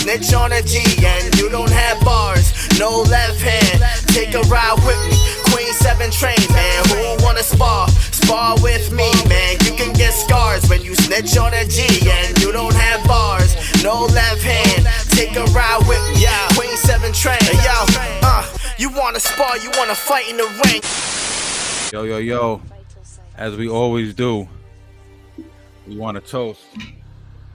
snitch on a G and you don't have bars, no left hand. Take a ride with me, Queen 7 train, man. Who wanna spar? Spar with me, man. You can get scars when you snitch on a G and you don't have bars, no left hand. Take a ride with me, yeah. Queen 7 train, yo. You wanna spar? You wanna fight in the ring? Yo. As we always do, we want to toast.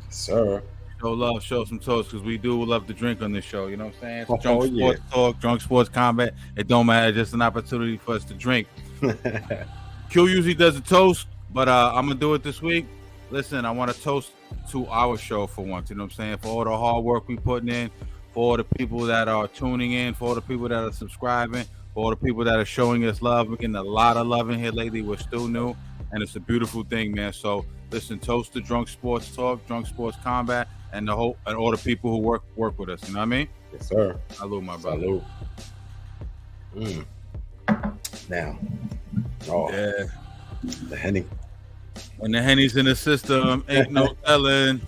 Sir. Show love, show some toast, because we do love to drink on this show. You know what I'm saying? So Oh, drunk sports talk, drunk sports combat. It don't matter. Just an opportunity for us to drink. Q usually does a toast, but I'm going to do it this week. Listen, I want to toast to our show for once. You know what I'm saying? For all the hard work we putting in, for all the people that are tuning in, for all the people that are subscribing, for all the people that are showing us love. We're getting a lot of love in here lately. We're still new, and it's a beautiful thing, man. So listen, toast to Drunk Sports Talk, Drunk Sports Combat, and all the people who work with us. You know what I mean? Yes, sir. Salute, my brother. Salute. Now, yeah, the Henny. When the Henny's in the system, ain't no telling.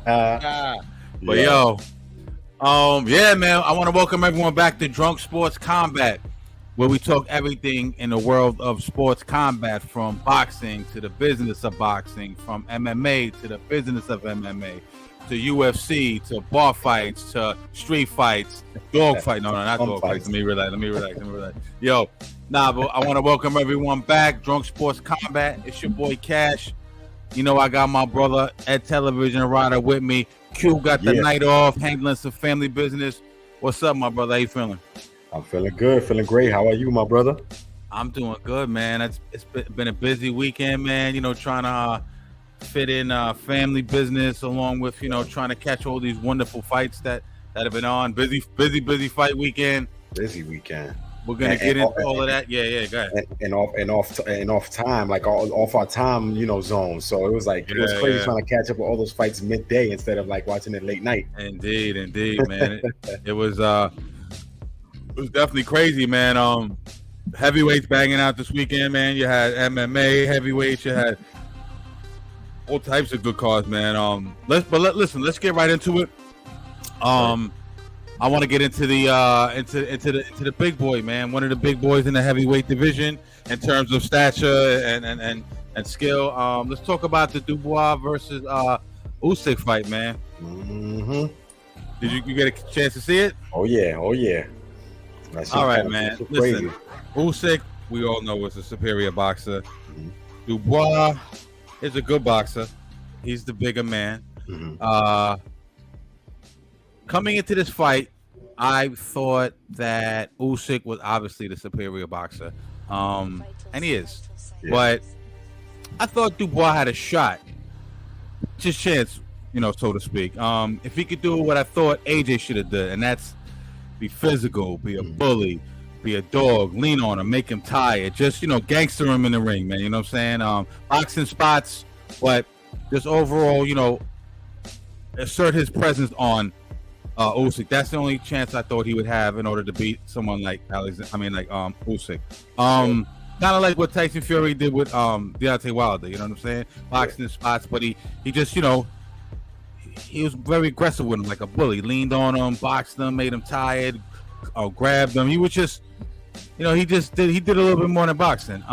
But Yeah. yeah, man, I want to welcome everyone back to Drunk Sports Combat, where we talk everything in the world of sports combat, from boxing to the business of boxing, from MMA to the business of MMA, to UFC, to bar fights, to street fights, dog fight. No, not dog fights. Let me relax. Yo, but I want to welcome everyone back. Drunk Sports Combat. It's your boy Cash. You know, I got my brother Ed Television Rider with me. Q got the night off, handling some family business. What's up, my brother? How you feeling? I'm feeling good, feeling great. How are you, my brother? I'm doing good, man. It's been a busy weekend, man. You know, trying to fit in family business along with, you know, trying to catch all these wonderful fights that have been on. Busy fight weekend. Busy weekend. We're gonna get into all of that. Yeah, go ahead. And off time, like off our time, zone. So it was like it was crazy trying to catch up with all those fights midday instead of like watching it late night. Indeed, man. it was definitely crazy, man. Heavyweights banging out this weekend, man. You had MMA heavyweights, you had all types of good cards, man. Let's get right into it. I want to get into the into the big boy, man. One of the big boys in the heavyweight division in terms of stature and skill. Let's talk about the Dubois versus Usyk fight, man. Mm-hmm. Did you get a chance to see it? Oh yeah. All right, man. Listen, Usyk, we all know, is a superior boxer. Mm-hmm. Dubois is a good boxer. He's the bigger man. Mm-hmm. Coming into this fight, I thought that Usyk was obviously the superior boxer, and he is. Yeah. But I thought Dubois had a shot, just chance, so to speak. If he could do what I thought AJ should have done, and that's be physical, be a bully, be a dog, lean on him, make him tired, just gangster him in the ring, man. You know what I'm saying? Boxing spots, but just overall, assert his presence on Usyk. That's the only chance I thought he would have in order to beat someone like Usyk. Kind of like what Tyson Fury did with Deontay Wilder. You know what I'm saying? Boxing spots, but he just he was very aggressive with him, like a bully. Leaned on him, boxed him, made him tired, grabbed him. He was just, he did a little bit more than boxing.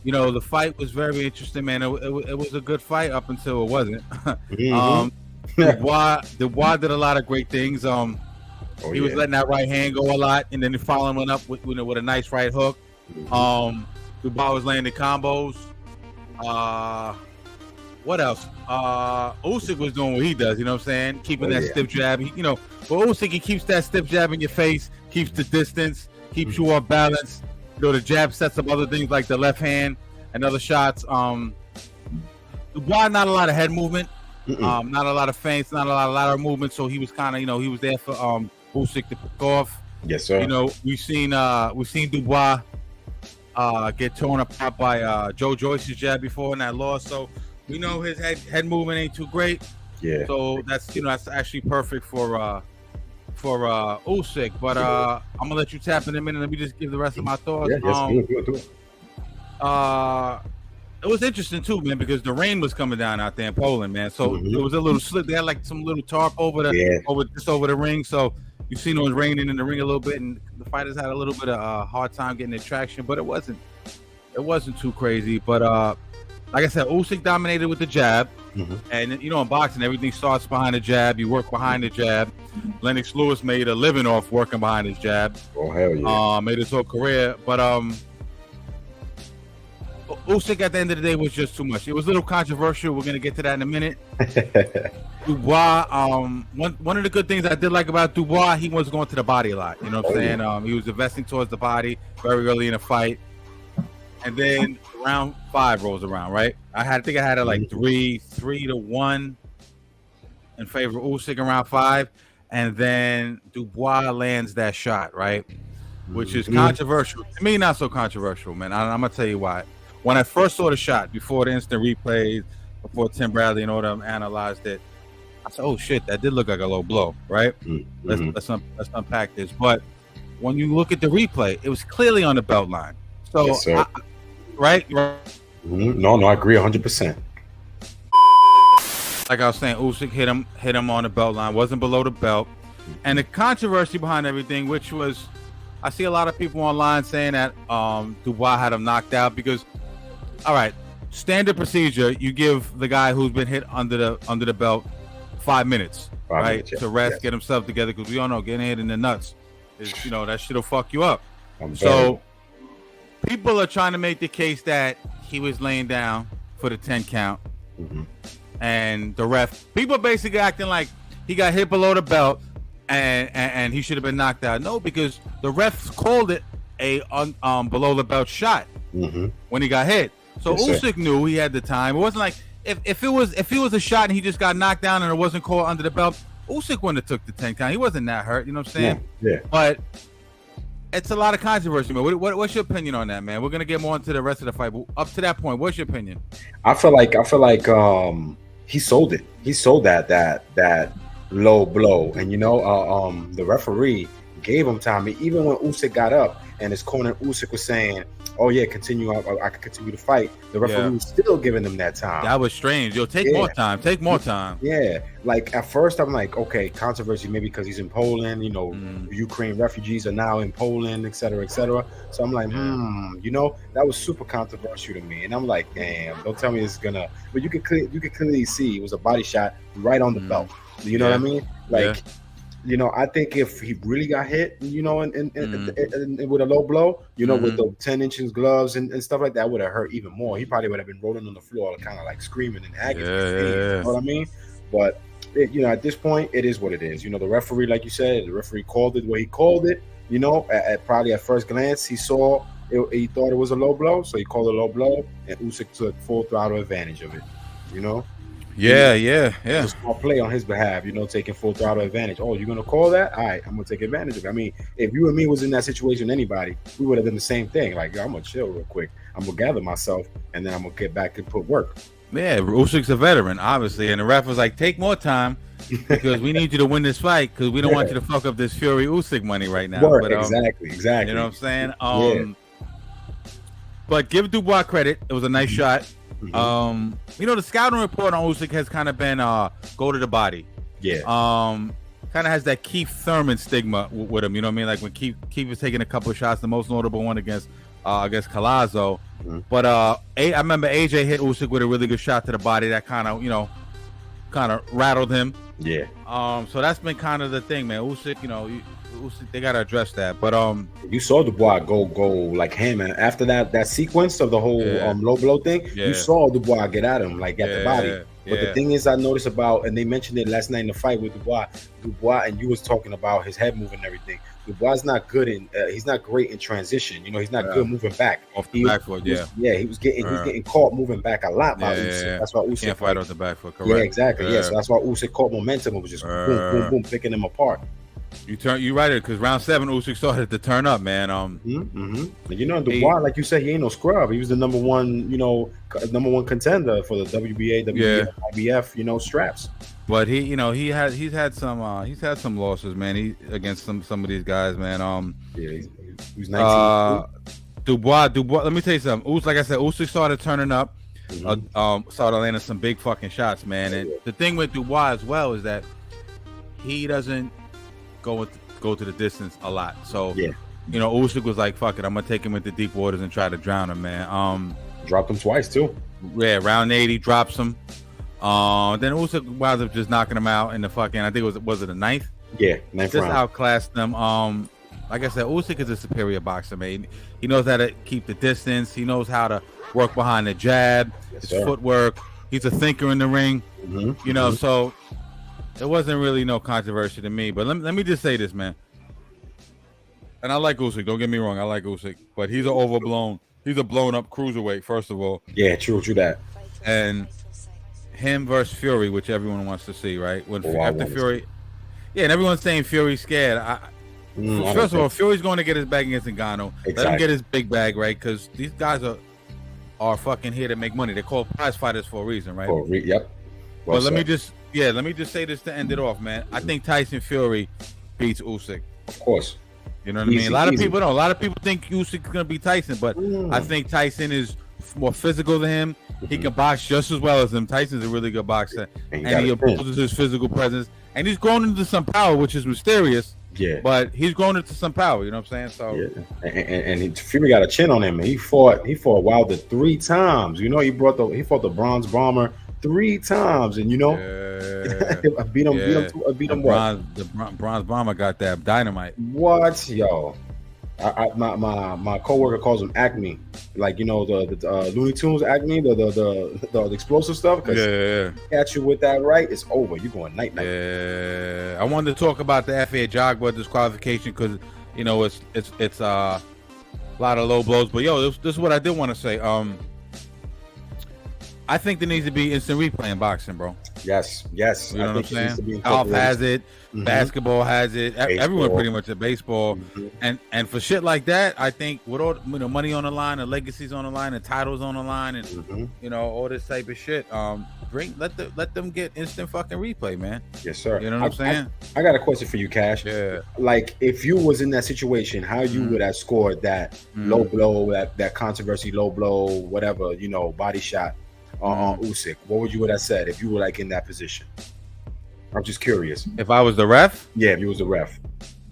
The fight was very interesting, man. It was a good fight up until it wasn't. Dubois did a lot of great things. He was letting that right hand go a lot, and then following up with a nice right hook. Dubois was laying the combos. What else? Usyk was doing what he does. You know what I'm saying? Keeping that stiff jab. But Usyk, he keeps that stiff jab in your face, keeps the distance, keeps you off balance. The jab sets up other things like the left hand and other shots. Dubois, not a lot of head movement. Not a lot of feints, not a lot of lateral movement, so he was kind of, he was there for Usyk to pick off. Yes, sir. We've seen Dubois get torn apart by Joe Joyce's jab before in that loss, so we know his head movement ain't too great. Yeah. So that's actually perfect for Usyk. But I'm gonna let you tap in a minute. Let me just give the rest of my thoughts. Yeah, yes, do it. It was interesting too, man, because the rain was coming down out there in Poland, man. So it was a little slip. They had like some little tarp over the ring. So you seen it was raining in the ring a little bit, and the fighters had a little bit of a hard time getting the traction, but it wasn't too crazy. But like I said, Usyk dominated with the jab, and you know, in boxing, everything starts behind the jab. You work behind the jab. Lennox Lewis made a living off working behind his jab. Oh hell yeah! Made his whole career, but Usyk at the end of the day was just too much. It was a little controversial. We're gonna get to that in a minute. Dubois, one of the good things I did like about Dubois, he was going to the body a lot. You know what I'm saying? Yeah. He was investing towards the body very early in the fight. And then round 5 rolls around, right? I think I had it like 3-1 in favor of Usyk in round 5. And then Dubois lands that shot, right? Which is controversial. To me, not so controversial, man. I'm going to tell you why. When I first saw the shot, before the instant replays, before Tim Bradley and all them analyzed it, I said, oh, shit, that did look like a low blow, right? Let's unpack this. But when you look at the replay, it was clearly on the belt line. So, yes, sir. Right? No, I agree 100%. Like I was saying, Usyk hit him on the belt line, wasn't below the belt. And the controversy behind everything, which was, I see a lot of people online saying that Dubois had him knocked out because, all right, standard procedure, you give the guy who's been hit under the belt 5 minutes, right, to rest, get himself together, because we all know getting hit in the nuts is, you know, that shit'll fuck you up. So people are trying to make the case that he was laying down for the 10 count, and the ref, people basically acting like he got hit below the belt and he should have been knocked out. No, because the ref called it a below the belt shot when he got hit. So Usyk knew he had the time. It wasn't like if it was a shot and he just got knocked down and it wasn't called under the belt, Usyk wouldn't have took the 10 count. He wasn't that hurt, you know what I'm saying? Yeah. But it's a lot of controversy, man. What's your opinion on that, man? We're gonna get more into the rest of the fight, but up to that point, what's your opinion? I feel like he sold it. He sold that low blow, and you know, the referee gave him time. Even when Usyk got up and his corner Usyk was saying, "Oh yeah, continue. I can continue to fight." The referee was still giving them that time. That was strange. Yo, take more time. Take more time. Yeah, like at first I'm like, okay, controversy maybe because he's in Poland. You know, Ukraine refugees are now in Poland, etc., etc. So I'm like, you know, that was super controversial to me, and I'm like, damn, don't tell me it's gonna. But you could clearly see it was a body shot right on the belt. You know what I mean? Like. You know, I think if he really got hit, you know, and with a low blow, you know, with the 10 inches gloves and stuff like that, would have hurt even more. He probably would have been rolling on the floor, kind of like screaming in agony. You know what I mean? But you know, at this point, it is what it is. You know, the referee, like you said, the referee called it what he called it. You know, probably at first glance, he saw it, he thought it was a low blow, so he called it a low blow, and Usyk took full throttle advantage of it. You know. Yeah. A small play on his behalf, you know, taking full throttle advantage. Oh, you're gonna call that? All right, I'm gonna take advantage of it. I mean, if you and me was in that situation, anybody, we would have done the same thing. Like, yo, I'm gonna chill real quick. I'm gonna gather myself, and then I'm gonna get back and put work. Yeah, Usyk's a veteran, obviously, and the ref was like, "Take more time, because we need you to win this fight, because we don't want you to fuck up this Fury Usyk money right now." But, exactly. You know what I'm saying? But give Dubois credit; it was a nice shot. You know, the scouting report on Usyk has kind of been go to the body. Kind of has that Keith Thurman stigma with him. You know what I mean? Like when Keith was taking a couple of shots, the most notable one against Collazo. But I remember AJ hit Usyk with a really good shot to the body that kind of rattled him. So that's been kind of the thing, man. Usyk, you know, they gotta address that. But you saw Dubois go like him, and after that sequence of the whole low blow thing, you saw Dubois get at him, like at the body. But the thing is, I noticed about, and they mentioned it last night in the fight with Dubois, and you was talking about his head moving and everything. Dubois is not good he's not great in transition. You know, he's not good moving back. Off the back foot, he was getting caught moving back a lot by Usyk. That's why Usyk can't fight off the back foot. Correct. Yeah, exactly. So that's why Usyk caught momentum and was just boom, picking him apart. You right it, because round 7 Usyk started to turn up, man. You know, Dubois, like you said, he ain't no scrub. He was the number one contender for the WBA, IBF, you know, straps. But he's had some losses, man. Against some of these guys, man. He's 19. Dubois. Let me tell you something. Like I said, Usyk started turning up. started landing some big fucking shots, man. And the thing with Dubois as well is that he doesn't go to the distance a lot. So yeah, you know, Usyk was like, "Fuck it, I'm gonna take him into deep waters and try to drown him, man." Dropped him twice too. Yeah, round 80 drops him. Then Usyk wound up just knocking him out in the fucking, I think was it the ninth? Yeah, ninth just round. outclassed them. Like I said, Usyk is a superior boxer, man. He knows how to keep the distance. He knows how to work behind the jab, his footwork. He's a thinker in the ring. You know, so it wasn't really no controversy to me. But let me just say this, man. And I like Usyk. Don't get me wrong. I like Usyk, but he's a blown up cruiserweight. First of all. Yeah, true that. And him versus Fury, which everyone wants to see, right? After Fury, yeah, and everyone's saying Fury's scared. First of all, Fury's going to get his bag against Ngannou. Exactly. Let him get his big bag, right? Because these guys are fucking here to make money. They're called prize fighters for a reason, right? Yep. Well, but let me just say this to end it off, man. I think Tyson Fury beats Usyk. Of course. You know what I mean? A lot of people don't. A lot of people think Usyk's gonna be Tyson, but I think Tyson is more physical than him. He can box just as well as him. Tyson's a really good boxer, and he opposes his physical presence, and he's grown into some power, which is mysterious. Yeah, but he's grown into some power. You know what I'm saying? So and Fury got a chin on him. He fought Wilder 3 times. You know, he fought the Bronze Bomber 3 times, and you know, beat him. The Bronze Bomber got that dynamite. What, yo? My coworker calls him Acme, like, you know, the Looney Tunes Acme, the explosive stuff. Catch you with that right, it's over. You going night. Yeah, I wanted to talk about the FA Jogba disqualification because you know it's a lot of low blows. But yo, this is what I did want to say. I think there needs to be instant replay in boxing, bro. Yes. You know what I'm saying? Golf has it, basketball has it, everyone pretty much at baseball, and for shit like that, I think with all money on the line, and legacies on the line, and titles on the line, and you know all this type of shit, let them get instant fucking replay, man. Yes, sir. You know what I'm saying? I got a question for you, Cash. Yeah. Like, if you was in that situation, how you would have scored that low blow, that controversy low blow, whatever, you know, body shot on Usyk? What would you have said if you were like in that position? I'm just curious. If I was the ref? Yeah, if you was the ref.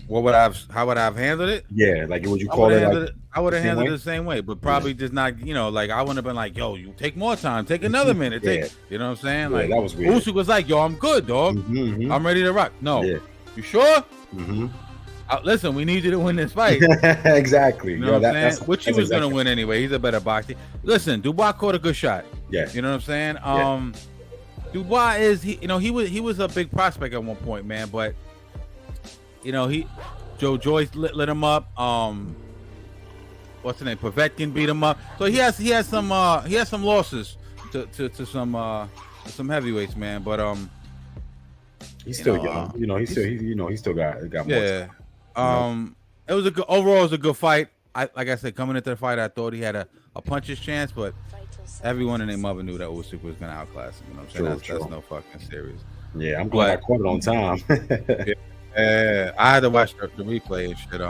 How would I have handled it? Yeah, like would you call it? I would have handled it the same way, but probably just not. You know, like I wouldn't have been like, "Yo, you take more time, take another minute." You know what I'm saying? Like that was weird. Usyk was like, "Yo, I'm good, dog. I'm ready to rock." No, you sure? Listen, we need you to win this fight. Exactly. You know what I'm saying? Which he was going to win anyway. He's a better boxer. Listen, Dubois caught a good shot. Yeah. You know what I'm saying? Dubois he was a big prospect at one point, man. But you know, Joe Joyce lit him up. What's the name? Povetkin beat him up. So he has some losses to some heavyweights, man. But he's still young. You know, he still got more. Yeah. It was a good fight. Like I said, coming into the fight, I thought he had a puncher's chance, but everyone and their mother knew that Usyk was gonna outclass him. You know what I'm saying? That's no fucking serious. Yeah, I'm glad I caught it on time. I had to watch the replay and shit.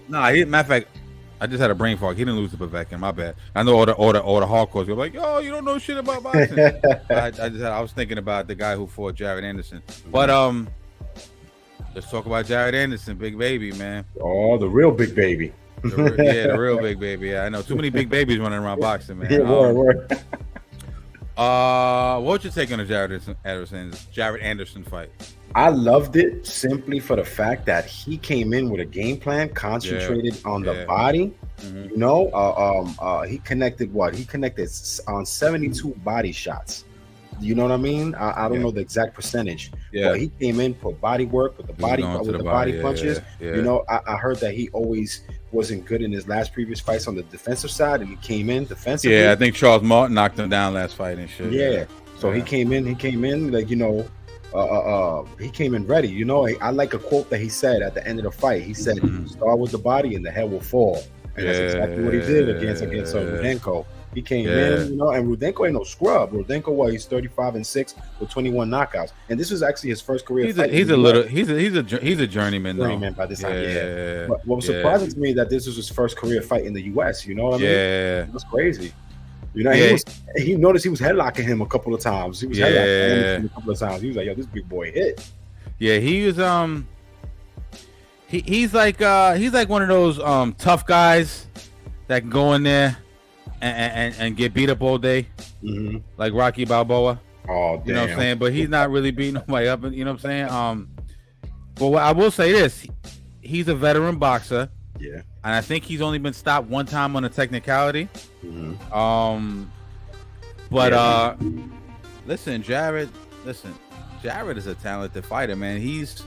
Matter of fact, I just had a brain fog. He didn't lose to Povetkin. My bad. I know all the hardcores were like, "Yo, you don't know shit about boxing." I was thinking about the guy who fought Jared Anderson. But let's talk about Jared Anderson, big baby, man. Oh, the real big baby. The real big baby. Yeah, I know too many big babies running around boxing, man. What's your take on the Jared Anderson fight? I loved it simply for the fact that he came in with a game plan concentrated on the body. You know, he connected on 72 body shots. You know what I mean? I don't know the exact percentage, but he came in, put body work with the body punches. You know, I heard that he always wasn't good in his previous fights on the defensive side, and he came in defensively. Yeah, I think Charles Martin knocked him down last fight and shit. Yeah. So he came in like, you know, he came in ready. You know, I like a quote that he said at the end of the fight. He said, "Start with the body and the head will fall." And that's exactly what he did against Rudenko. He came Yeah. in, you know, and Rudenko ain't no scrub. Rudenko, he's 35-6 with 21 knockouts, and this was actually his first career fight. He's a journeyman though. Journeyman by this time, Yeah. But what was Yeah. surprising to me that this was his first career fight in the U.S. You know what I mean? Yeah. That's crazy. You know, Yeah. he noticed he was headlocking him a couple of times. He was Yeah. headlocking him a couple of times. He was like, "Yo, this big boy hit." Yeah, he was he's like one of those tough guys that can go in there and get beat up all day, like Rocky Balboa. Oh, damn. You know what I'm saying? But he's not really beating nobody up. You know what I'm saying? But what I will say this: he's a veteran boxer. Yeah. And I think he's only been stopped one time on a technicality. Listen, Jared is a talented fighter, man. He's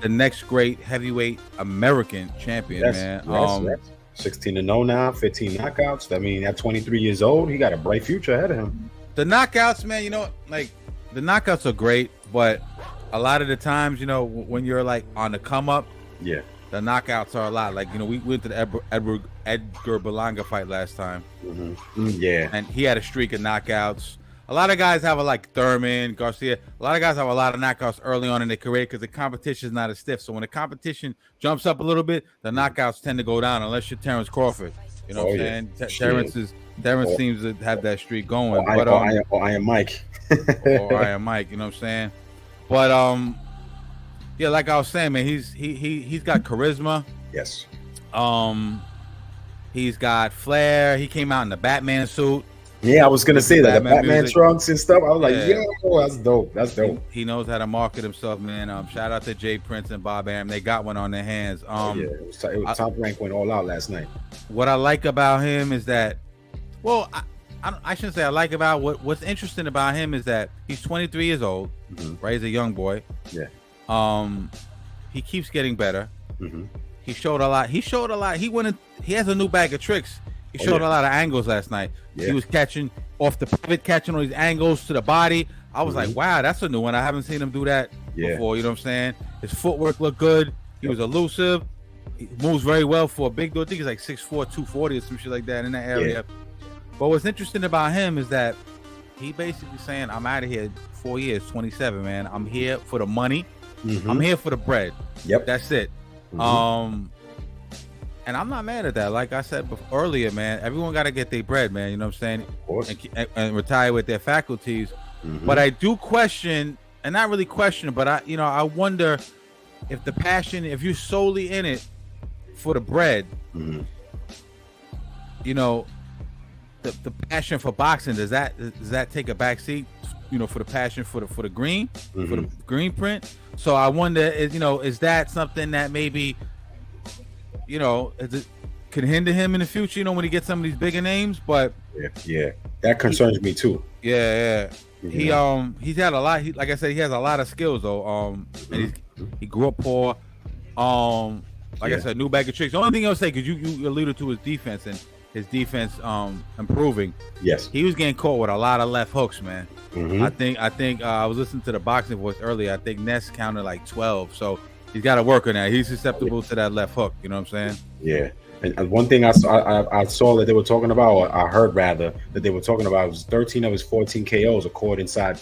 the next great heavyweight American champion, man. Yes. 16-0 now, 15 knockouts. I mean, at 23 years old, he got a bright future ahead of him. The knockouts, man, you know, like the knockouts are great, but a lot of the times, you know, when you're like on the come up, the knockouts are a lot. Like, you know, we went to the Edgar Berlanga fight last time. And he had a streak of knockouts. A lot of guys have Thurman, Garcia. A lot of guys have a lot of knockouts early on in their career because the competition is not as stiff. So when the competition jumps up a little bit, the knockouts tend to go down unless you're Terrence Crawford. You know what I'm saying? Terrence seems to have that streak going. I am Mike. I am Mike. You know what I'm saying? But yeah, like I was saying, man, he's got charisma. Yes. He's got flair. He came out in the Batman suit. Yeah, I was gonna say that. The Batman trunks and stuff. I was like, yo, that's dope. That's dope. He knows how to market himself, man. Shout out to Jay Prince and Bob Arum. They got one on their hands. It was Top Rank went all out last night. What I like about him is that, well, I shouldn't say I like about what's interesting about him is that he's 23 years old, right? He's a young boy. Yeah. He keeps getting better. He showed a lot. He has a new bag of tricks. He showed a lot of angles last night. He was catching off the pivot, catching all these angles to the body. I was like, wow, that's a new one. I haven't seen him do that before. You know what I'm saying? His footwork looked good. He was elusive. He moves very well for a big dude. I think he's like 6'4", 240 or some shit like that in that area. But what's interesting about him is that he basically saying, I'm out of here 4 years, 27, man. I'm here for the money. I'm here for the bread. Yep. That's it. And I'm not mad at that. Like I said earlier, man, everyone got to get their bread, man. You know what I'm saying? Of course. And retire with their faculties. But I do question, and not really question, but I wonder if the passion, if you're solely in it for the bread, you know, the passion for boxing, does that take a back seat, you know, for the passion for the green, for the green print? So I wonder, is that something that maybe, you know, could hinder him in the future, you know, when he gets some of these bigger names? But that concerns me too. He's had a lot. Like I said, he has a lot of skills though. And he grew up poor. Like I said, new bag of tricks. The only thing I'll say, because you alluded to his defense and his defense improving. Yes, he was getting caught with a lot of left hooks, man. I think I was listening to the Boxing Voice earlier. I think Ness counted like 12, so he's got to work on that. He's susceptible to that left hook. You know what I'm saying? Yeah. And one thing I saw that they were talking about, or I heard rather that they were talking about, was 13 of his 14 KOs occurred inside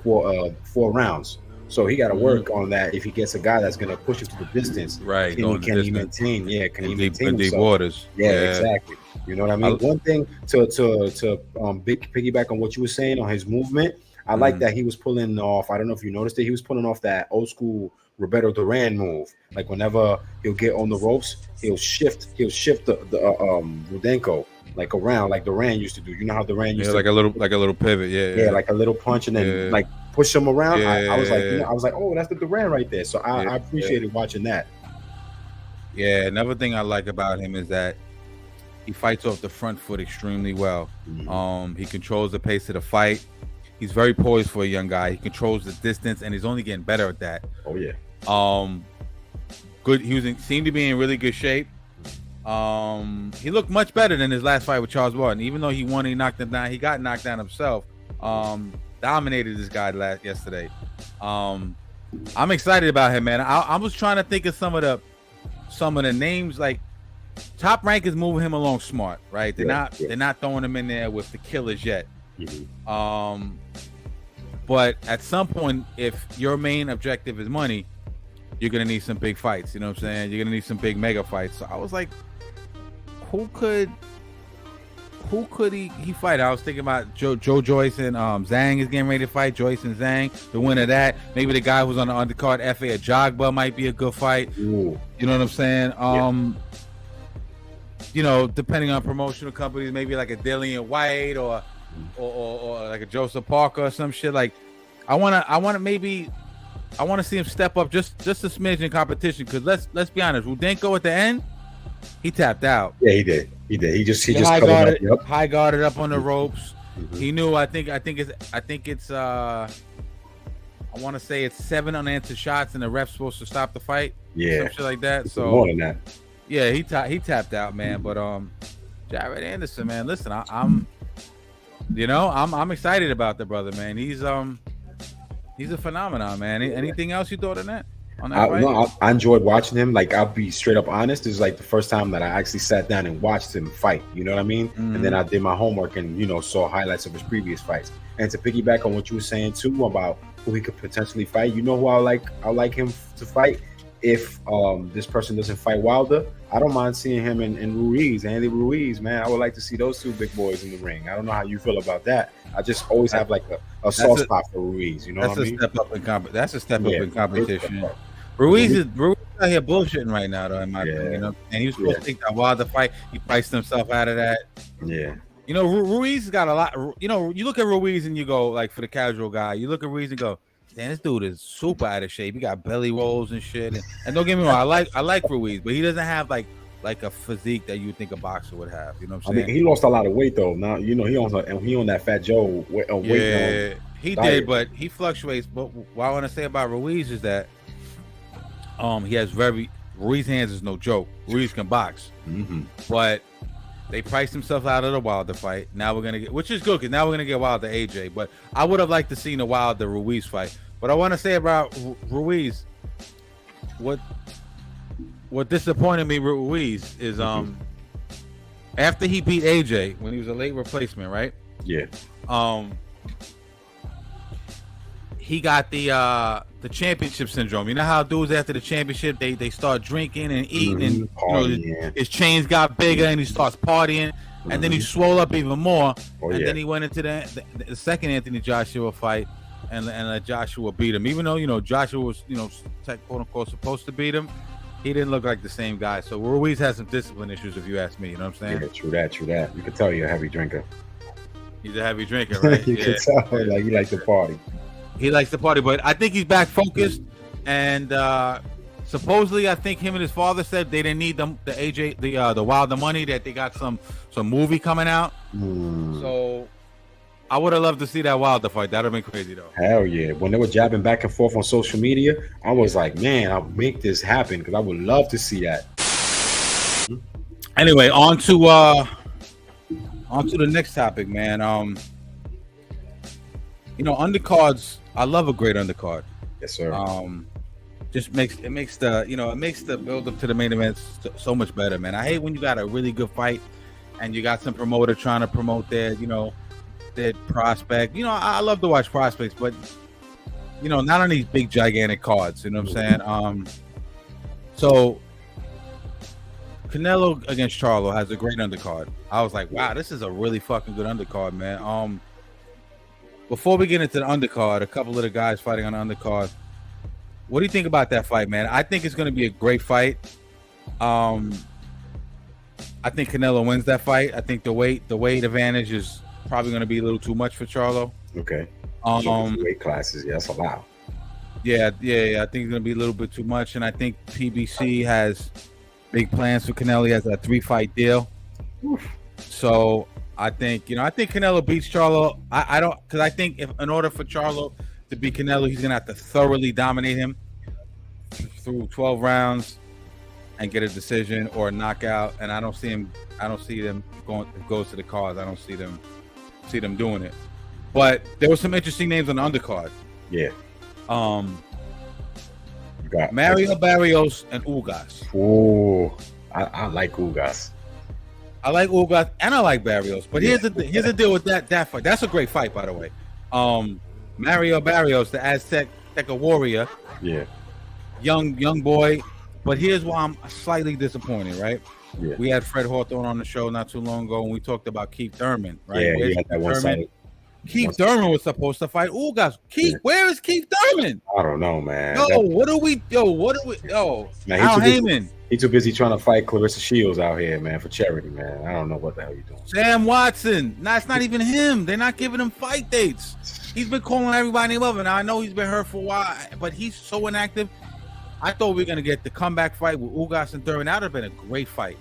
4 rounds. So he got to work on that. If he gets a guy that's going to push it to the distance, right? Can he maintain? Yeah, can he maintain deep waters? Yeah, exactly. You know what I mean? One thing to piggyback on what you were saying on his movement, I like that he was pulling off. I don't know if you noticed it. He was pulling off that old school Roberto Duran move. Like whenever he'll get on the ropes, he'll shift the Rudenko like around, like Duran used to do. You know how Duran used to like a little pivot, yeah, like a little punch and then like push him around. I was like, oh, that's the Duran right there. So I appreciated watching that. Yeah, another thing I like about him is that he fights off the front foot extremely well. He controls the pace of the fight. He's very poised for a young guy. He controls the distance, and he's only getting better at that. Oh yeah. Good. Seemed to be in really good shape. He looked much better than his last fight with Charles Barton. Even though he won, he knocked him down. He got knocked down himself. Dominated this guy yesterday. I'm excited about him, man. I was trying to think of some of the names, like Top Rank is moving him along smart, right? They're Yeah. they're not throwing him in there with the killers yet. Mhm. But at some point, if your main objective is money, you're gonna need some big fights. You know what I'm saying? You're gonna need some big mega fights. So I was like, who could he fight? I was thinking about Joe Joyce and Zhang is getting ready to fight. Joyce and Zhang, the winner of that. Maybe the guy who's on the undercard, Fa Ajagba, might be a good fight. Ooh. You know what I'm saying? You know, depending on promotional companies, maybe like a Dillian White or like a Joseph Parker or some shit. Like, I wanna see him step up just a smidge in competition. Because let's be honest, Rudenko at the end, he tapped out. Yeah, he did. He just high covered guarded, up. Yep. high guarded up on the ropes. Mhm. He knew. I think it's I want to say it's 7 unanswered shots, and the ref's supposed to stop the fight. Yeah, some shit like that. It's So more than that. yeah, he tapped out, man. But Jared Anderson, man, listen, I'm excited about the brother, man. He's a phenomenon, man. Anything else you thought on that fight? No, I enjoyed watching him. Like, I'll be straight up honest. This is like the first time that I actually sat down and watched him fight. You know what I mean? And then I did my homework and saw highlights of his previous fights. And to piggyback on what you were saying too about who he could potentially fight, you know who I like him to fight. If this person doesn't fight Wilder, I don't mind seeing him in Ruiz, Andy Ruiz, man. I would like to see those two big boys in the ring. I don't know how you feel about that. I just always have like a soft spot for Ruiz. You know what I mean? That's a step up in competition. Ruiz is out here bullshitting right now, though, in my opinion. And he was supposed to take that Wilder fight. He priced himself out of that. Yeah. Ruiz has got a lot. You look at Ruiz and you go, like, for the casual guy, you look at Ruiz and go, damn, this dude is super out of shape. He got belly rolls and shit. And don't get me wrong, I like Ruiz, but he doesn't have like a physique that you would think a boxer would have. You know what I'm saying? I mean, he lost a lot of weight though. Now he on that Fat Joe weight. Yeah, he did, but he fluctuates. But what I want to say about Ruiz is that he has Ruiz hands is no joke. Ruiz can box, but they priced himself out of the Wilder fight. Now we're gonna get, which is good, because now we're gonna get Wilder AJ. But I would have liked to see the Wilder Ruiz fight. But I want to say about Ruiz, what disappointed me with Ruiz is after he beat AJ when he was a late replacement, right? Yeah. He got the championship syndrome. You know how dudes after the championship they start drinking and eating, and his chains got bigger and he starts partying, and then he swole up even more. Then he went into the second Anthony Joshua fight and let Joshua beat him. Even though Joshua was quote unquote supposed to beat him, he didn't look like the same guy. So Ruiz has some discipline issues, if you ask me. You know what I'm saying? Yeah, true that. You can tell you're a heavy drinker. He's a heavy drinker, right? You can tell like he likes to party. He likes to party, but I think he's back focused. And supposedly, I think him and his father said they didn't need the Wilder money, that they got some movie coming out. So I would have loved to see that Wilder fight. That'd have been crazy though. Hell yeah! When they were jabbing back and forth on social media, I was like, man, I'll make this happen, because I would love to see that. Anyway, on to the next topic, man. Undercards. I love a great undercard. Yes, sir. Just makes the build up to the main event so much better, man. I hate when you got a really good fight and you got some promoter trying to promote their prospect. I love to watch prospects, but not on these big gigantic cards. You know what I'm saying? So Canelo against Charlo has a great undercard. I was like, wow, this is a really fucking good undercard, man. Before we get into the undercard, a couple of the guys fighting on the undercard, what do you think about that fight, man? I think it's going to be a great fight. I think Canelo wins that fight. I think the weight advantage is probably going to be a little too much for Charlo. Okay. Weight classes, that's allowed. Yeah. I think it's going to be a little bit too much, and I think PBC has big plans for Canelo. He has a 3-fight deal. Oof. So I think Canelo beats Charlo. Because I think if in order for Charlo to beat Canelo, he's gonna have to thoroughly dominate him through 12 rounds and get a decision or a knockout. And I don't see them going. If it goes to the cards, I don't see them doing it. But there were some interesting names on the undercard. Yeah. You got Mario Barrios and Ugas. Oh, I like Ugas. I like Ugas and I like Barrios. But here's the deal with that fight. That's a great fight, by the way. Mario Barrios, the Aztec warrior. Yeah. Young boy. But here's why I'm slightly disappointed, right? Yeah. We had Fred Hawthorne on the show not too long ago, and we talked about Keith Thurman, right? Yeah, Where's he had that one side. Keith Thurman was supposed to fight Ugas. Where is Keith Thurman? I don't know, man. Yo, what do we? Man, Al Heyman. He's too busy trying to fight Clarissa Shields out here, man, for charity, man. I don't know what the hell you're doing. Sam Watson. Nah, it's not even him. They're not giving him fight dates. He's been calling everybody above, and I know he's been hurt for a while, but he's so inactive. I thought we were gonna get the comeback fight with Ugas and Thurman. That would have been a great fight.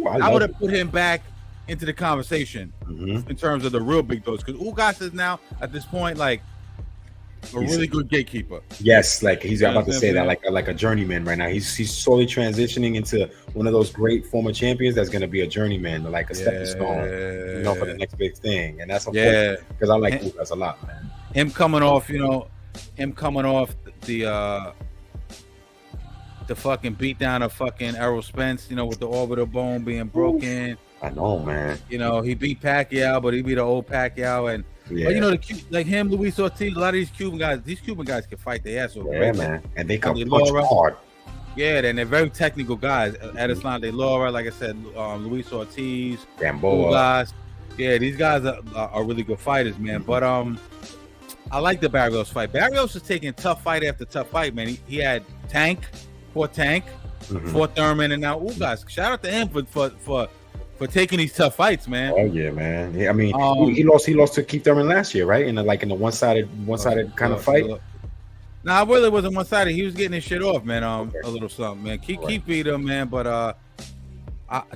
I would have put him back into the conversation in terms of the real big dogs, because Ugas is now at this point like a really good gatekeeper. Yes, like he's about to say that, like a journeyman right now. He's slowly transitioning into one of those great former champions that's going to be a journeyman, like a stepping stone, you know, for the next big thing. And that's unfortunate because I like Ugas a lot, man. Him coming off the fucking beat down of fucking Errol Spence, you know, with the orbital bone being broken. I know, man. You know, he beat Pacquiao, but he beat an old Pacquiao, and but you know, like him, Luis Ortiz, a lot of these Cuban guys can fight their ass off. Yeah, man, and they come punch hard. Yeah, and they're very technical guys. Edislán de Lara, like I said, Luis Ortiz, Gamboa. Yeah, these guys are really good fighters, man. But I like the Barrios fight. Barrios is taking tough fight after tough fight, man. He had fought Thurman, and now Ugas. Shout out to him for taking these tough fights, man. Oh yeah, man. Yeah, I mean, he lost to Keith Thurman last year, right? In a one-sided kind of fight. Nah, it really wasn't one-sided. He was getting his shit off, man. A little something, man. Keith beat him, man. But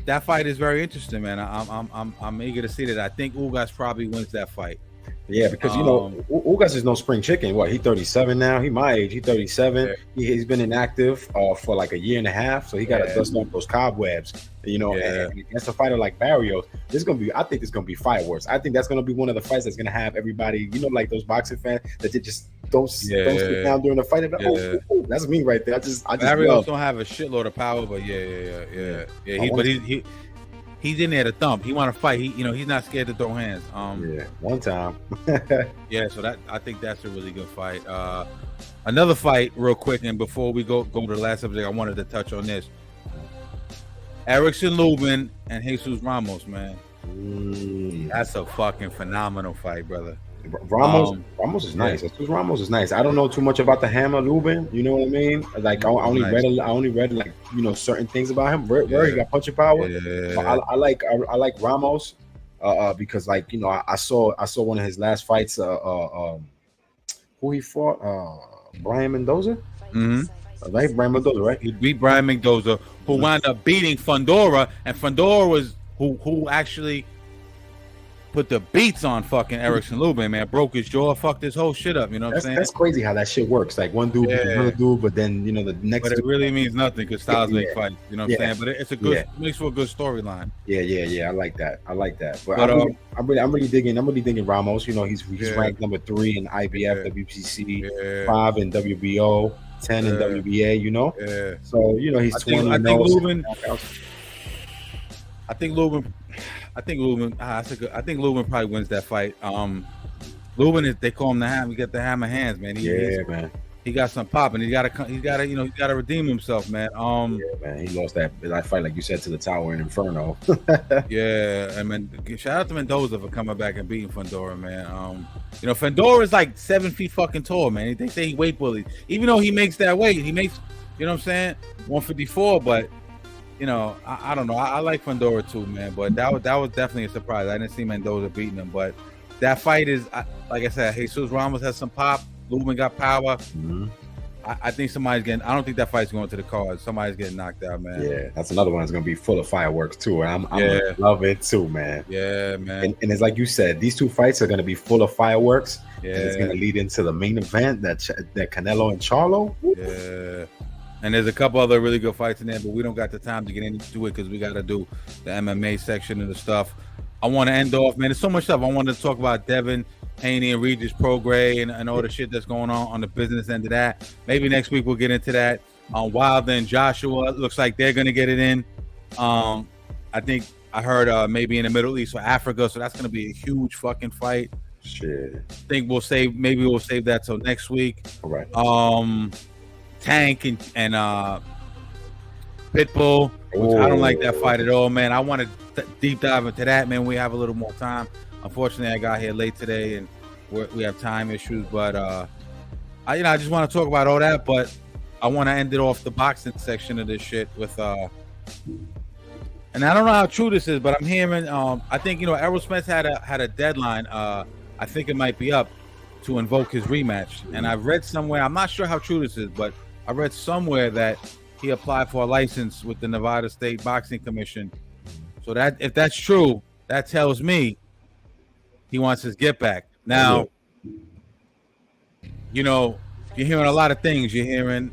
that fight is very interesting, man. I'm eager to see that. I think Ugas probably wins that fight. Yeah, because you know, Ugas is no spring chicken. What, he's 37 now. He my age. He's 37. Yeah. He's been inactive for like a year and a half, so he got to dust off those cobwebs. You know, and against a fighter like Barrios, I think there's gonna be fireworks. I think that's gonna be one of the fights that's gonna have everybody, you know, like those boxing fans that they just don't sit down during the fight. And oh, that's me right there. I just Barrios don't have a shitload of power, but yeah. He's in there to thump. He want to fight. He's not scared to throw hands. One time. So I think that's a really good fight. Another fight, real quick, and before we go to the last subject, I wanted to touch on this. Erickson Lubin and Jesus Ramos, man. That's a fucking phenomenal fight, brother. Ramos is nice. Ramos is nice. I don't know too much about the hammer Lubin. You know what I mean? Like I only read like, you know, certain things about him. Where he got punching power. I like Ramos because, like, you know, I saw one of his last fights. Who he fought? Brian Mendoza. Right, Brian Mendoza, right? He beat Brian Mendoza, who wound up beating Fundora, and Fundora was who actually put the beats on fucking Erickson Lubin, man. Broke his jaw, fucked his whole shit up. You know what I'm saying? That's crazy how that shit works. Like one dude beats another dude, but then, you know, the next. But it really means nothing because styles make fights. You know what I'm saying? But it's a good, makes for a good storyline. Yeah. I like that. But I'm really digging Ramos. You know, he's ranked number 3 in IBF, WBC, 5 in WBO, 10 in WBA. You know. Yeah. So, you know, he's 20. I think Lubin probably wins that fight. Lubin they call him the hammer. He got the hammer hands, man. Man. He got some pop, and he's gotta redeem himself, man. Man, he lost that fight, like you said, to the Tower in Inferno. I mean, shout out to Mendoza for coming back and beating Fundora, man. You know, Fundora is like 7 feet fucking tall, man. They say he weight bullies, even though he makes that weight. He makes, you know what I'm saying, 154, but. You know, I don't know. I like Fundora too, man. But that was definitely a surprise. I didn't see Mendoza beating him, but that fight is, like I said, Jesus Ramos has some pop. Lubin got power. I think somebody's getting. I don't think that fight's going to the card. Somebody's getting knocked out, man. Yeah, that's another one that's going to be full of fireworks too. And I'm gonna love it too, man. Yeah, man. And it's like you said, these two fights are going to be full of fireworks. Yeah, and it's going to lead into the main event that Canelo and Charlo. Yeah. And there's a couple other really good fights in there, but we don't got the time to get into it because we got to do the MMA section of the stuff. I want to end off, man. There's so much stuff. I wanted to talk about Devin Haney and Regis Prograis and all the shit that's going on the business end of that. Maybe next week we'll get into that. Wilder and Joshua, looks like they're going to get it in. I think I heard maybe in the Middle East or Africa, so that's gonna be a huge fucking fight. Shit. I think we'll save that till next week. All right. Tank and Pitbull, which I don't like that fight at all, man. I want to deep dive into that, man. We have a little more time. Unfortunately, I got here late today, and we have time issues. But I just want to talk about all that. But I want to end it off the boxing section of this shit with and I don't know how true this is, but I'm hearing I think Errol Spence had a deadline. I think it might be up to invoke his rematch, and I've read somewhere. I'm not sure how true this is, but I read somewhere that he applied for a license with the Nevada State Boxing Commission. So that if that's true, that tells me he wants his get back. Now, you're hearing a lot of things. You're hearing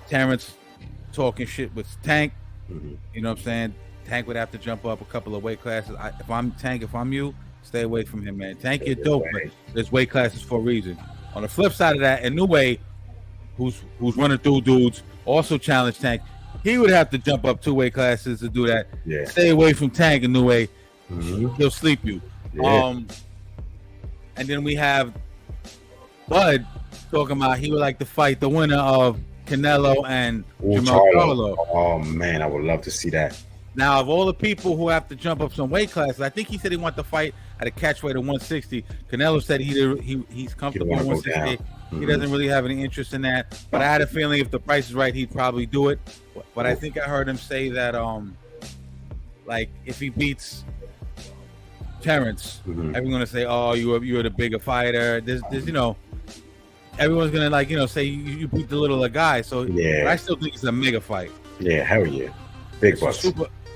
Terrence talking shit with Tank. You know what I'm saying? Tank would have to jump up a couple of weight classes. If I'm you, stay away from him, man. Tank, you're dope, but there's weight classes for a reason. On the flip side of that, Inoue, who's running through dudes, also challenged Tank. He would have to jump up 2 weight classes to do that. Yeah. Stay away from Tank, Inoue. He'll sleep you. Yeah. And then we have Bud talking about he would like to fight the winner of Canelo and Jamal Charlo. Oh man, I would love to see that. Now, of all the people who have to jump up some weight classes, I think he said he wanted to fight at a catch weight of 160. Canelo said he's comfortable at 160. He doesn't really have any interest in that. But I had a feeling if the price is right, he'd probably do it. But I think I heard him say that like if he beats Terrence, everyone's gonna say, "Oh, you're the bigger fighter." There's everyone's gonna say you beat the littler guy. So but I still think it's a mega fight. Yeah, hell yeah, big bucks.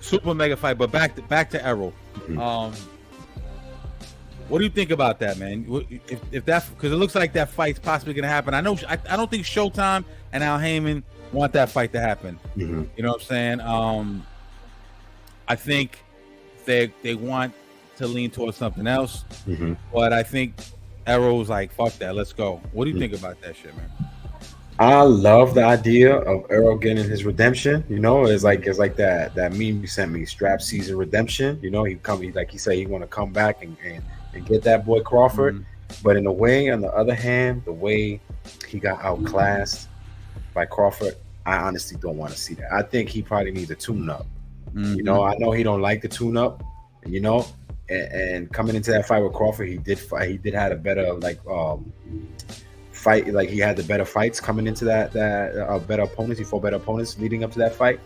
Super mega fight. But back to Errol. What do you think about that, man? If that, because it looks like that fight's possibly gonna happen. I don't think Showtime and Al Heyman want that fight to happen. You know what I'm saying? I think they want to lean towards something else. But I think Errol's like, fuck that, let's go. What do you think about that shit, man? I love the idea of Errol getting his redemption. It's like that meme you sent me, strap season redemption. He said he want to come back and get that boy Crawford. But in a way, on the other hand, the way he got outclassed by Crawford, I honestly don't want to see that. I think he probably needs a tune-up. I know he don't like the tune-up, and coming into that fight with Crawford, he did had a better fight. Like he had the better fights coming into that better opponents. He fought better opponents leading up to that fight.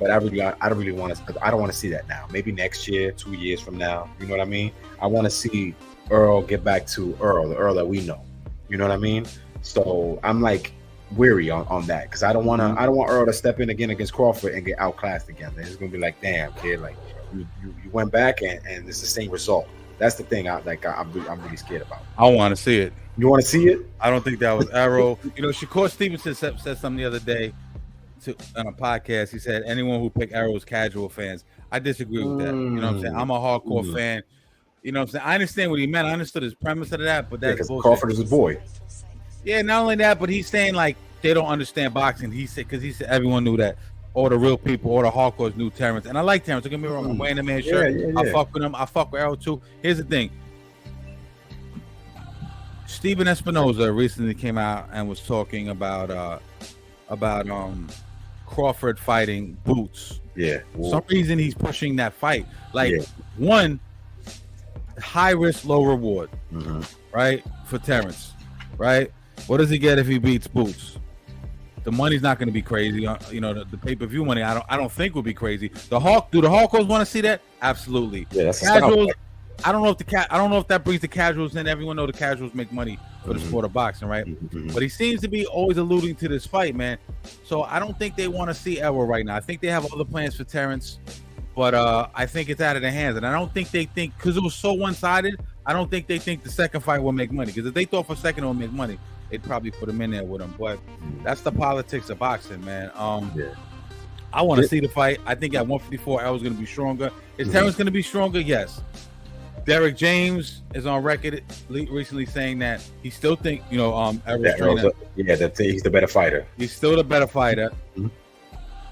But I don't really want to. I don't want to see that now. Maybe next year, 2 years from now. You know what I mean? I want to see Earl get back to the Earl that we know. You know what I mean? So I'm like weary on that because I don't want Earl to step in again against Crawford and get outclassed again. It's gonna be like, damn kid, like you went back and it's the same result. That's the thing. I'm really scared about. I want to see it. You want to see it? I don't think that was Errol. Shakur Stevenson said something the other day on a podcast. He said anyone who picked Errol is casual fans. I disagree with that. You know what I'm saying? I'm a hardcore fan. You know what I'm saying? I understand what he meant. I understood his premise of that, but that's bullshit. Crawford is his boy. Yeah, not only that, but he's saying like they don't understand boxing. He said everyone knew that. All the real people, all the hardcores knew Terrence. And I like Terrence. Don't get me wrong. I'm wearing the man shirt. Yeah. I fuck with him. I fuck with Errol too. Here's the thing. Steven Espinoza recently came out and was talking about Crawford fighting Boots. Yeah. For some reason he's pushing that fight. One, high risk, low reward. Right? For Terrence. Right? What does he get if he beats Boots? The money's not going to be crazy. The pay-per-view money I don't think will be crazy. Do the Hardcores want to see that? Absolutely. Yeah, that's casuals. I don't know if that brings the casuals in. Everyone know the casuals make money for the sport of boxing, right? But he seems to be always alluding to this fight, man. So I don't think they want to see Errol right now. I think they have other plans for Terrence, but I think it's out of their hands. And I don't think they think, because it was so one-sided, I don't think they think the second fight will make money. Because if they thought for a second it will make money, they'd probably put him in there with him. But that's the politics of boxing, man. I want to see the fight. I think at 154, Errol's going to be stronger. Is Terrence going to be stronger? Yes. Derek James is on record recently saying that he still think Errol's that he's the better fighter. He's still the better fighter.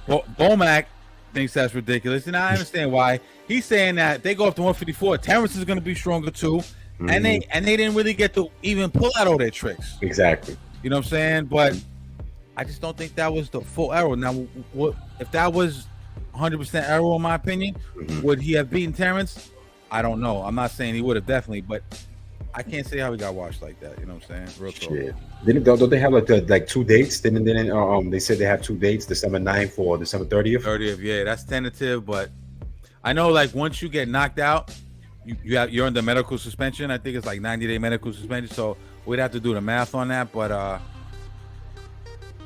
Bomac thinks that's ridiculous, and I understand why. He's saying that they go up to 154. Terrence is going to be stronger too, and they didn't really get to even pull out all their tricks. Exactly. You know what I'm saying? But I just don't think that was the full error. Now, what if that was 100% error in my opinion? Would he have beaten Terrence? I don't know. I'm not saying he would have definitely, but I can't say how he got washed like that. You know what I'm saying? Real talk. Shit. Don't they have like 2 dates? Didn't they said they have 2 dates, December 9th or December 30th? 30th, yeah, that's tentative, but I know like once you get knocked out, you're under medical suspension. I think it's like 90-day medical suspension. So we'd have to do the math on that. But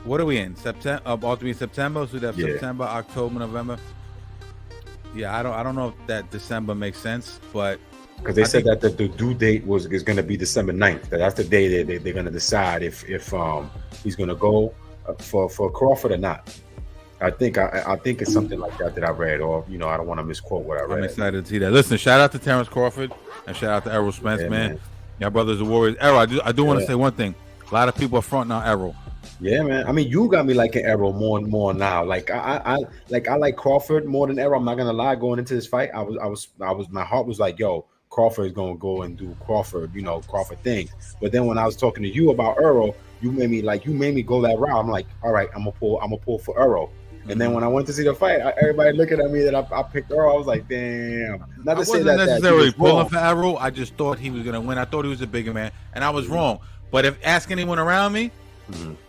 what are we in? September? All to be September. So we have September, October, November. Yeah, I don't know if that December makes sense, but because they said that the due date is going to be December 9th. That's the day they're going to decide if he's going to go for Crawford or not. I think it's something like that I read, or I don't want to misquote what I read. I'm excited to see that. Listen, shout out to Terrence Crawford and shout out to Errol Spence, man. Y'all brothers are warriors. Errol, I do want to say one thing. A lot of people are fronting on Errol. Yeah, man. I mean, you got me liking Errol more and more now. Like I like Crawford more than Errol. I'm not gonna lie. Going into this fight, I was my heart was like, yo, Crawford is gonna go and do Crawford things. But then when I was talking to you about Errol, you made me go that route. I'm like, all right, I'm gonna pull for Errol. And then when I went to see the fight, everybody looking at me that I picked Errol. I was like, damn. Not to say that necessarily pulling for Errol. I just thought he was gonna win. I thought he was a bigger man, and I was wrong. But if ask anyone around me.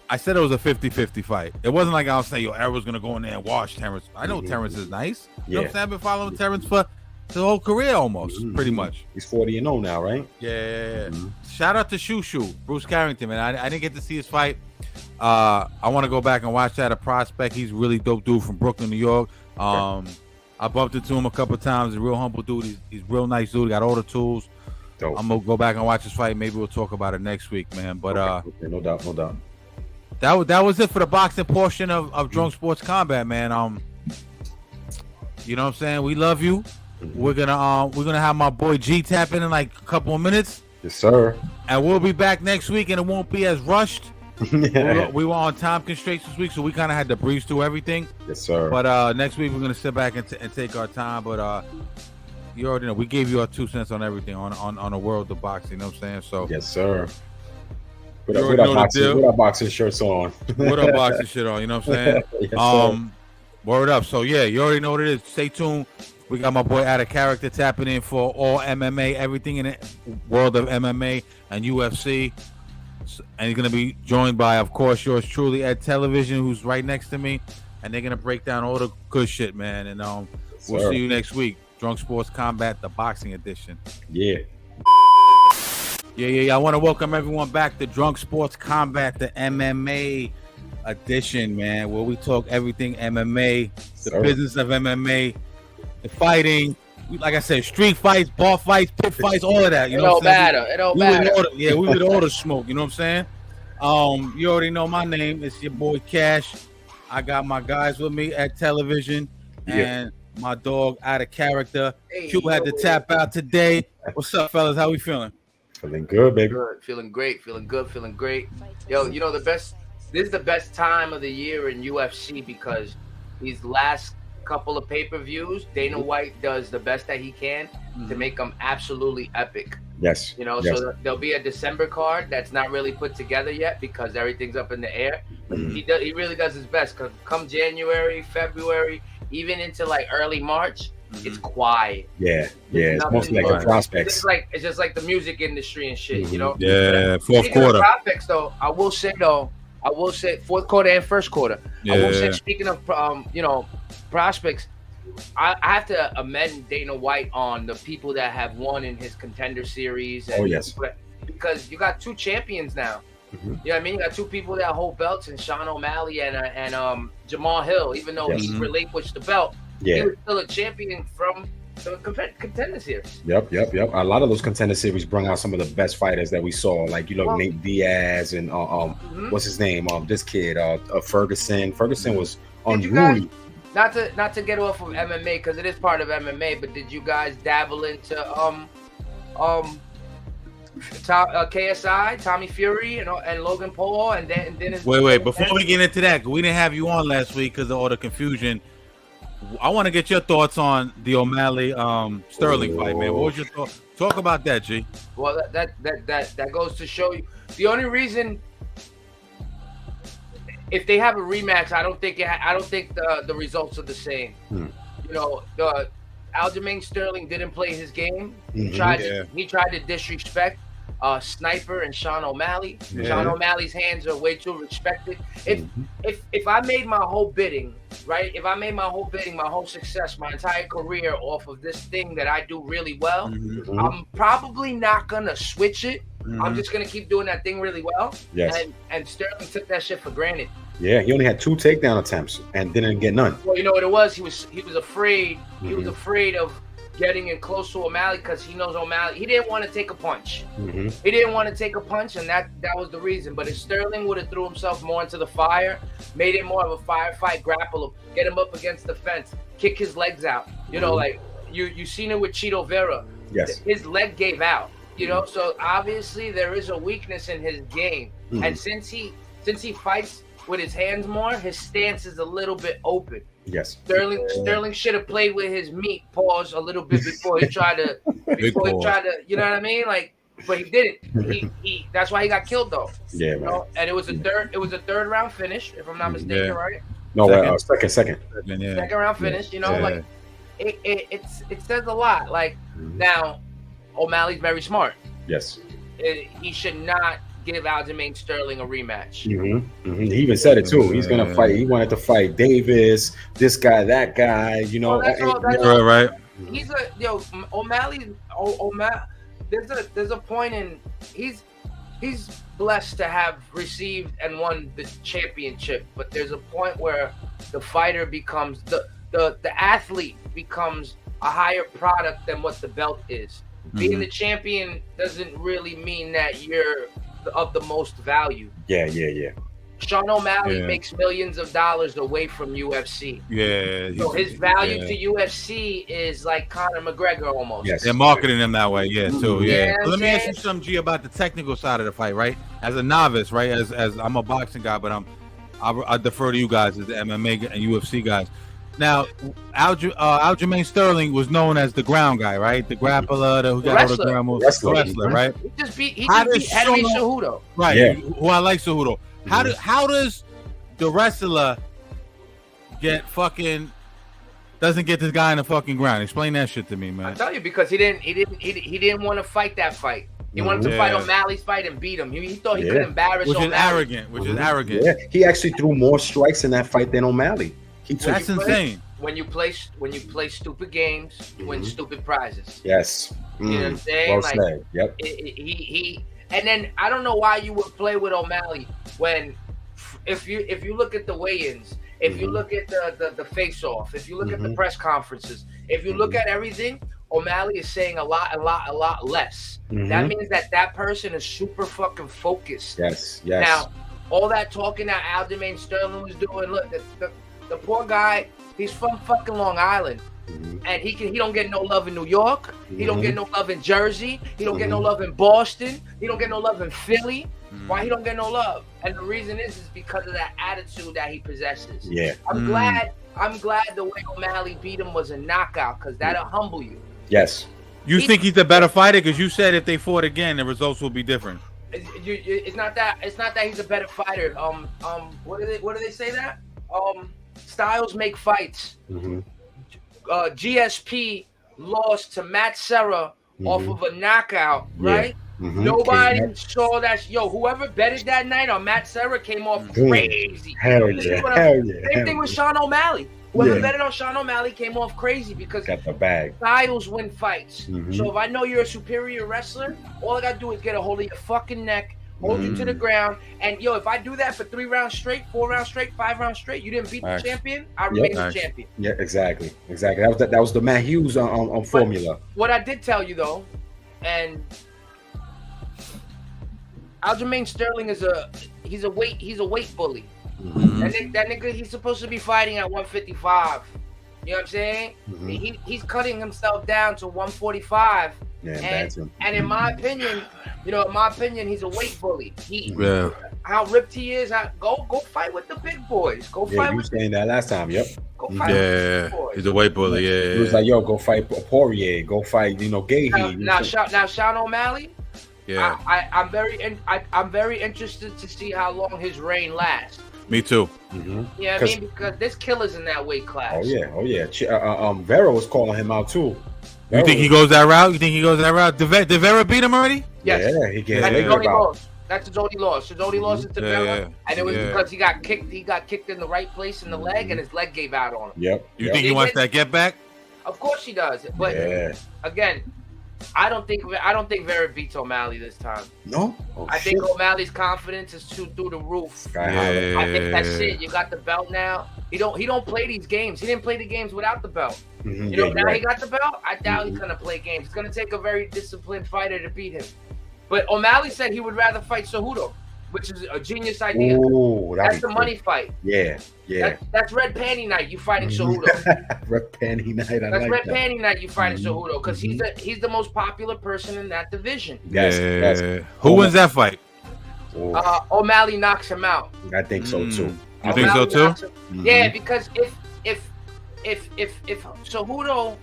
I said it was a 50-50 fight. It wasn't like I was saying, yo, Errol's going to go in there and wash Terrence. I know Terrence is nice. You know what I'm saying? I've been following Terrence for his whole career almost, pretty much. He's 40-0 now, right? Yeah. Shout out to Shushu, Bruce Carrington, man. I didn't get to see his fight. I want to go back and watch that. A prospect. He's a really dope dude from Brooklyn, New York. I bumped into him a couple of times. He's a real humble dude. He's a real nice dude. Got all the tools. Dope. I'm going to go back and watch his fight. Maybe we'll talk about it next week, man. But okay. No doubt. That was it for the boxing portion of Drunk Sports Combat, man. You know what I'm saying? We love you. We're gonna have my boy G tap in like a couple of minutes. Yes, sir. And we'll be back next week, and it won't be as rushed. We were on time constraints this week, so we kind of had to breeze through everything. Yes, sir. But next week we're gonna sit back and take our time. But you already know we gave you our 2 cents on everything on the world of boxing. You know what I'm saying? So yes, sir. With our boxing shirts on. With our boxing shit on, you know what I'm saying? Yes, word up. So yeah, you already know what it is. Stay tuned. We got my boy Out of Character tapping in for all MMA, everything in the world of MMA and UFC. And he's gonna be joined by, of course, yours truly, Ed Television, who's right next to me, and they're gonna break down all the good shit, man. And we'll see you next week. Drunk Sports Combat, the boxing edition. Yeah. Yeah. I want to welcome everyone back to Drunk Sports Combat, the MMA edition, man, where we talk everything MMA, the business of MMA, the fighting. Like I said, street fights, bar fights, pit fights, all of that. You know what I'm saying? It don't matter. We would order smoke. You know what I'm saying? You already know my name. It's your boy Cash. I got my guys with me at Television and my dog Out of Character. Q had to tap out today. What's up, fellas? How we feeling? Feeling good, baby. Feeling great. Feeling good. Feeling great. Yo, you know this is the best time of the year in UFC because these last couple of pay-per-views, Dana White does the best that he can to make them absolutely epic. Yes. You know, so there'll be a December card that's not really put together yet because everything's up in the air. But he really does his best because come January, February, even into like early March, it's quiet. Yeah. It's mostly like the prospects. It's just like the music industry and shit, you know? Yeah, fourth quarter. Prospects, though, I will say fourth quarter and first quarter. Yeah. I will say, speaking of, prospects, I have to amend Dana White on the people that have won in his contender series. And, because you got 2 champions now. You know what I mean? You got 2 people that hold belts, and Sean O'Malley and Jamal Hill. Even though he relinquished the belt, he was still a champion from the contender series. Yep. A lot of those contender series brought out some of the best fighters that we saw, like Nate Diaz and what's his name? This kid, Ferguson. Ferguson was unruly. Not to get off of MMA because it is part of MMA, but did you guys dabble into KSI, Tommy Fury, and Logan Paul, and then wait. Before we get into that, we didn't have you on last week because of all the confusion. I want to get your thoughts on the O'Malley Sterling fight, man. What was your thought? Talk about that, G. Well, that goes to show you the only reason. If they have a rematch, I don't think the results are the same. You know, Aljamain Sterling didn't play his game. He tried to disrespect Sniper and Sean O'Malley. Sean O'Malley's hands are way too respected. If I made my whole bidding, right? If I made my whole bidding, my whole success, my entire career off of this thing that I do really well, I'm probably not gonna switch it. I'm just gonna keep doing that thing really well. Yes. And Sterling took that shit for granted. Yeah, he only had 2 takedown attempts and didn't get none. Well, you know what it was? He was afraid. He was afraid of getting in close to O'Malley because he knows O'Malley. He didn't want to take a punch. He didn't want to take a punch, and that was the reason. But if Sterling would have threw himself more into the fire, made it more of a firefight, grapple him, get him up against the fence, kick his legs out. You know, like you seen it with Chito Vera. Yes. His leg gave out. You know, so obviously there is a weakness in his game, and since he fights with his hands more, his stance is a little bit open. Yes. Sterling should have played with his meat paws a little bit before he tried to you know what I mean? Like, but he didn't. He that's why he got killed though. Yeah, you know? And it was a third round finish, if I'm not mistaken, right? No, second. Second round finish, you know, like it says a lot. Like now O'Malley's very smart. Yes. He should not give Aljamain Sterling a rematch. He even said it too. He's gonna fight. He wanted to fight Davis, this guy, that guy. You know, right. He's O'Malley. There's a point in he's blessed to have received and won the championship, but there's a point where the fighter becomes the athlete becomes a higher product than what the belt is. Being the champion doesn't really mean that you're of the most value. Yeah. Sean O'Malley makes millions of dollars away from UFC. Yeah. So his value to UFC is like Conor McGregor almost. Yes. They're marketing him that way, too. Yeah. Let me ask you something, G, about the technical side of the fight, right? As a novice, right? As I'm a boxing guy, but I defer to you guys as the MMA and UFC guys. Now, Aljamain Sterling was known as the ground guy, right? The grappler, who got all the ground moves. Wrestler, right? He just beat Henry Cejudo. Right, who I like Cejudo. How does the wrestler doesn't get this guy in the fucking ground? Explain that shit to me, man. I tell you, because he didn't want to fight that fight. He wanted to fight O'Malley's fight and beat him. He thought he could embarrass O'Malley. Which is arrogant. Yeah, he actually threw more strikes in that fight than O'Malley. That's insane. When you play stupid games, you win stupid prizes. Yes. You know what I'm saying? Well like said. Yep. He and then I don't know why you would play with O'Malley when if you look at the weigh-ins, if you look at the face-off, if you look at the press conferences, if you look at everything, O'Malley is saying a lot less. That means that person is super fucking focused. Yes. Now, all that talking that Aljamain Sterling was doing, look, the poor guy, he's from fucking Long Island. And he don't get no love in New York. He don't get no love in Jersey. He don't get no love in Boston. He don't get no love in Philly. Why he don't get no love? And the reason is because of that attitude that he possesses. Yeah. I'm glad the way O'Malley beat him was a knockout, because that'll humble you. Yes. You think he's the better fighter? Because you said if they fought again, the results will be different. It's not that he's a better fighter. What do they say that? Styles make fights. GSP lost to Matt Serra off of a knockout, right? Nobody saw that. Whoever betted that night on Matt Serra came off crazy. Hell yeah. Same thing with Sean O'Malley. Whoever betted on Sean O'Malley came off crazy because got the bag. Styles win fights. So if I know you're a superior wrestler, all I gotta do is get a hold of your fucking neck, hold you to the ground, and if I do that for 3 rounds straight, 4 rounds straight, 5 rounds straight, you didn't beat the champion, I remain the champion. Yeah, exactly. That was the Matt Hughes on formula. What I did tell you though, and Aljamain Sterling he's a weight bully. That nigga, he's supposed to be fighting at 155. You know what I'm saying? He's cutting himself down to 145. And in my opinion, he's a weight bully. How ripped he is. Go fight with the big boys. Go fight with. You saying that last time? Yep. Go fight. Yeah, he's a weight bully. Yeah, he was like, yo, go fight Poirier, go fight, Gahey. Now Sean O'Malley. yeah. I'm very interested to see how long his reign lasts. Me too. Mm-hmm. Yeah, I mean, because there's killers in that weight class. Oh yeah. Vera was calling him out too. You think he goes that route? Did Vera beat him already? Yes. Yeah, he gets That's his only about. loss. That's his only loss. His only loss is to Vera, and it was because he got kicked in the right place in the leg, and his leg gave out on him. Yep. You think he wants that get back? Of course he does. But again, I don't think Vera beats O'Malley this time. No. I think O'Malley's confidence is through the roof. Yeah. I think that's it. You got the belt now. He don't play these games. He didn't play the games without the belt. Mm-hmm. Now he got the belt. I doubt he's gonna play games. It's gonna take a very disciplined fighter to beat him. But O'Malley said he would rather fight Cejudo, which is a genius idea. Ooh, that's the money fight. Yeah. That's Red Panty Night. You fighting Cejudo. Red Panty Night. That's Red Panty Night. You fighting Cejudo because he's the most popular person in that division. Yes. Who wins that fight? O'Malley knocks him out. I think so too. You think so too? Yeah, because if Cejudo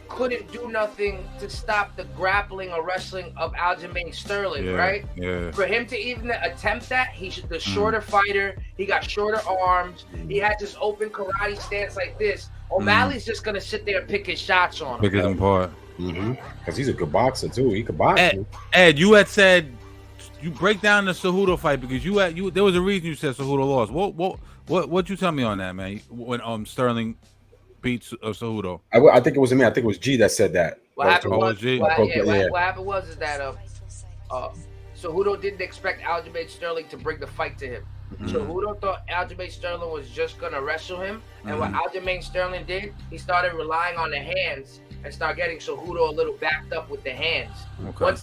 couldn't do nothing to stop the grappling or wrestling of Aljamain Sterling, right? Yeah. For him to even attempt that, he's the shorter fighter. He got shorter arms. He had this open karate stance like this. O'Malley's just gonna sit there and pick his shots on him. Pick him apart. Because he's a good boxer too. He could box. Ed, you had said you break down the Cejudo fight because there was a reason you said Cejudo lost. What you tell me on that, man? When Sterling beats Cejudo. I think it was me. I think it was G that said that. What happened was that Cejudo didn't expect Aljamain Sterling to bring the fight to him. Cejudo thought Aljamain Sterling was just gonna wrestle him, and what Aljamain Sterling did, he started relying on the hands and started getting Cejudo a little backed up with the hands. Okay.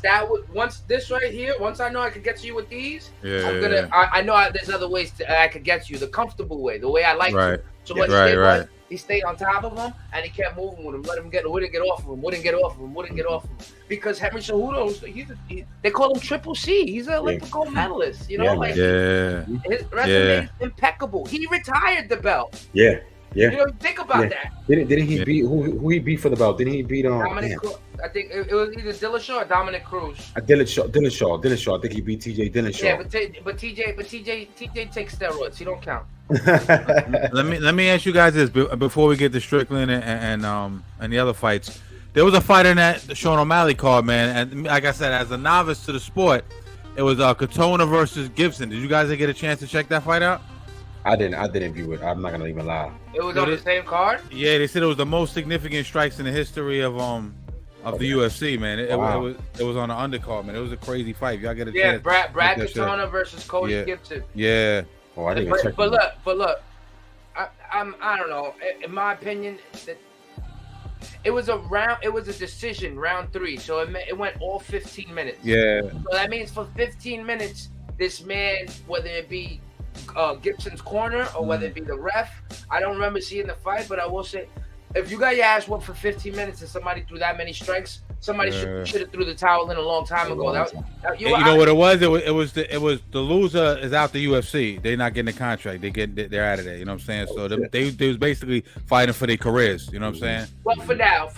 Once this right here, once I know I could get to you with these, I know there's other ways I could get you the comfortable way, the way I like to. So what he did was he stayed on top of him and he kept moving with him, wouldn't get off of him. Because Henry Cejudo, they call him Triple C. He's an Olympic gold medalist. His resume is impeccable. He retired the belt. Yeah. Think about that. Didn't he beat who he beat for the belt? Didn't he beat Dominic Cruz? I think it was either Dillashaw or Dominic Cruz. Dillashaw. I think he beat TJ Dillashaw. Yeah, but TJ takes steroids. He don't count. Let me ask you guys this before we get to Strickland and the other fights. There was a fight in that Sean O'Malley card, man, and like I said, as a novice to the sport, it was Katona versus Gibson. Did you guys get a chance to check that fight out? I didn't view it. I'm not gonna even lie. It was on the same card? Yeah, they said it was the most significant strikes in the history of the UFC, man. It was on the undercard, man. It was a crazy fight. Y'all get a chance. Yeah, Brad Katona versus Cody Gibson. Yeah. Oh, I didn't check. But look, I don't know. In my opinion, it was a decision, round 3. So it went all 15 minutes. Yeah. So that means for 15 minutes, this man, whether it be Gibson's corner or whether it be the ref, I don't remember seeing the fight, but I will say, if you got your ass whooped for 15 minutes and somebody threw that many strikes, somebody should have threw the towel in a long time ago. You know what it was? It was the loser is out the UFC. They're not getting the contract. They're out of there. You know what I'm saying? So they was basically fighting for their careers. You know what I'm saying? Well, for now,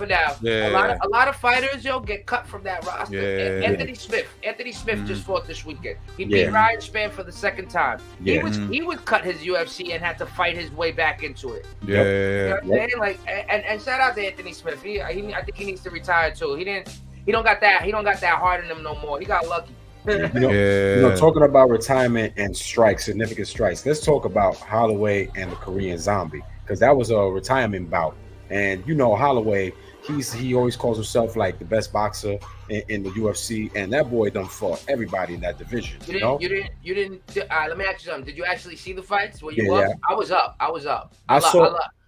a lot of fighters get cut from that roster. Yeah. Anthony Smith just fought this weekend. He beat Ryan Spann for the second time. He was cut his UFC and had to fight his way back into it. Yeah. You know what I'm saying? Like, and shout out to Anthony Smith. I think he needs to retire too. He don't got that heart in him no more. He got lucky. Talking about retirement and strikes, significant strikes. Let's talk about Holloway and the Korean Zombie, because that was a retirement bout. And Holloway, he always calls himself like the best boxer in the UFC, and that boy done fought everybody in that division. You didn't. Let me ask you something. Did you actually see the fights? Were you up? Yeah. I was up.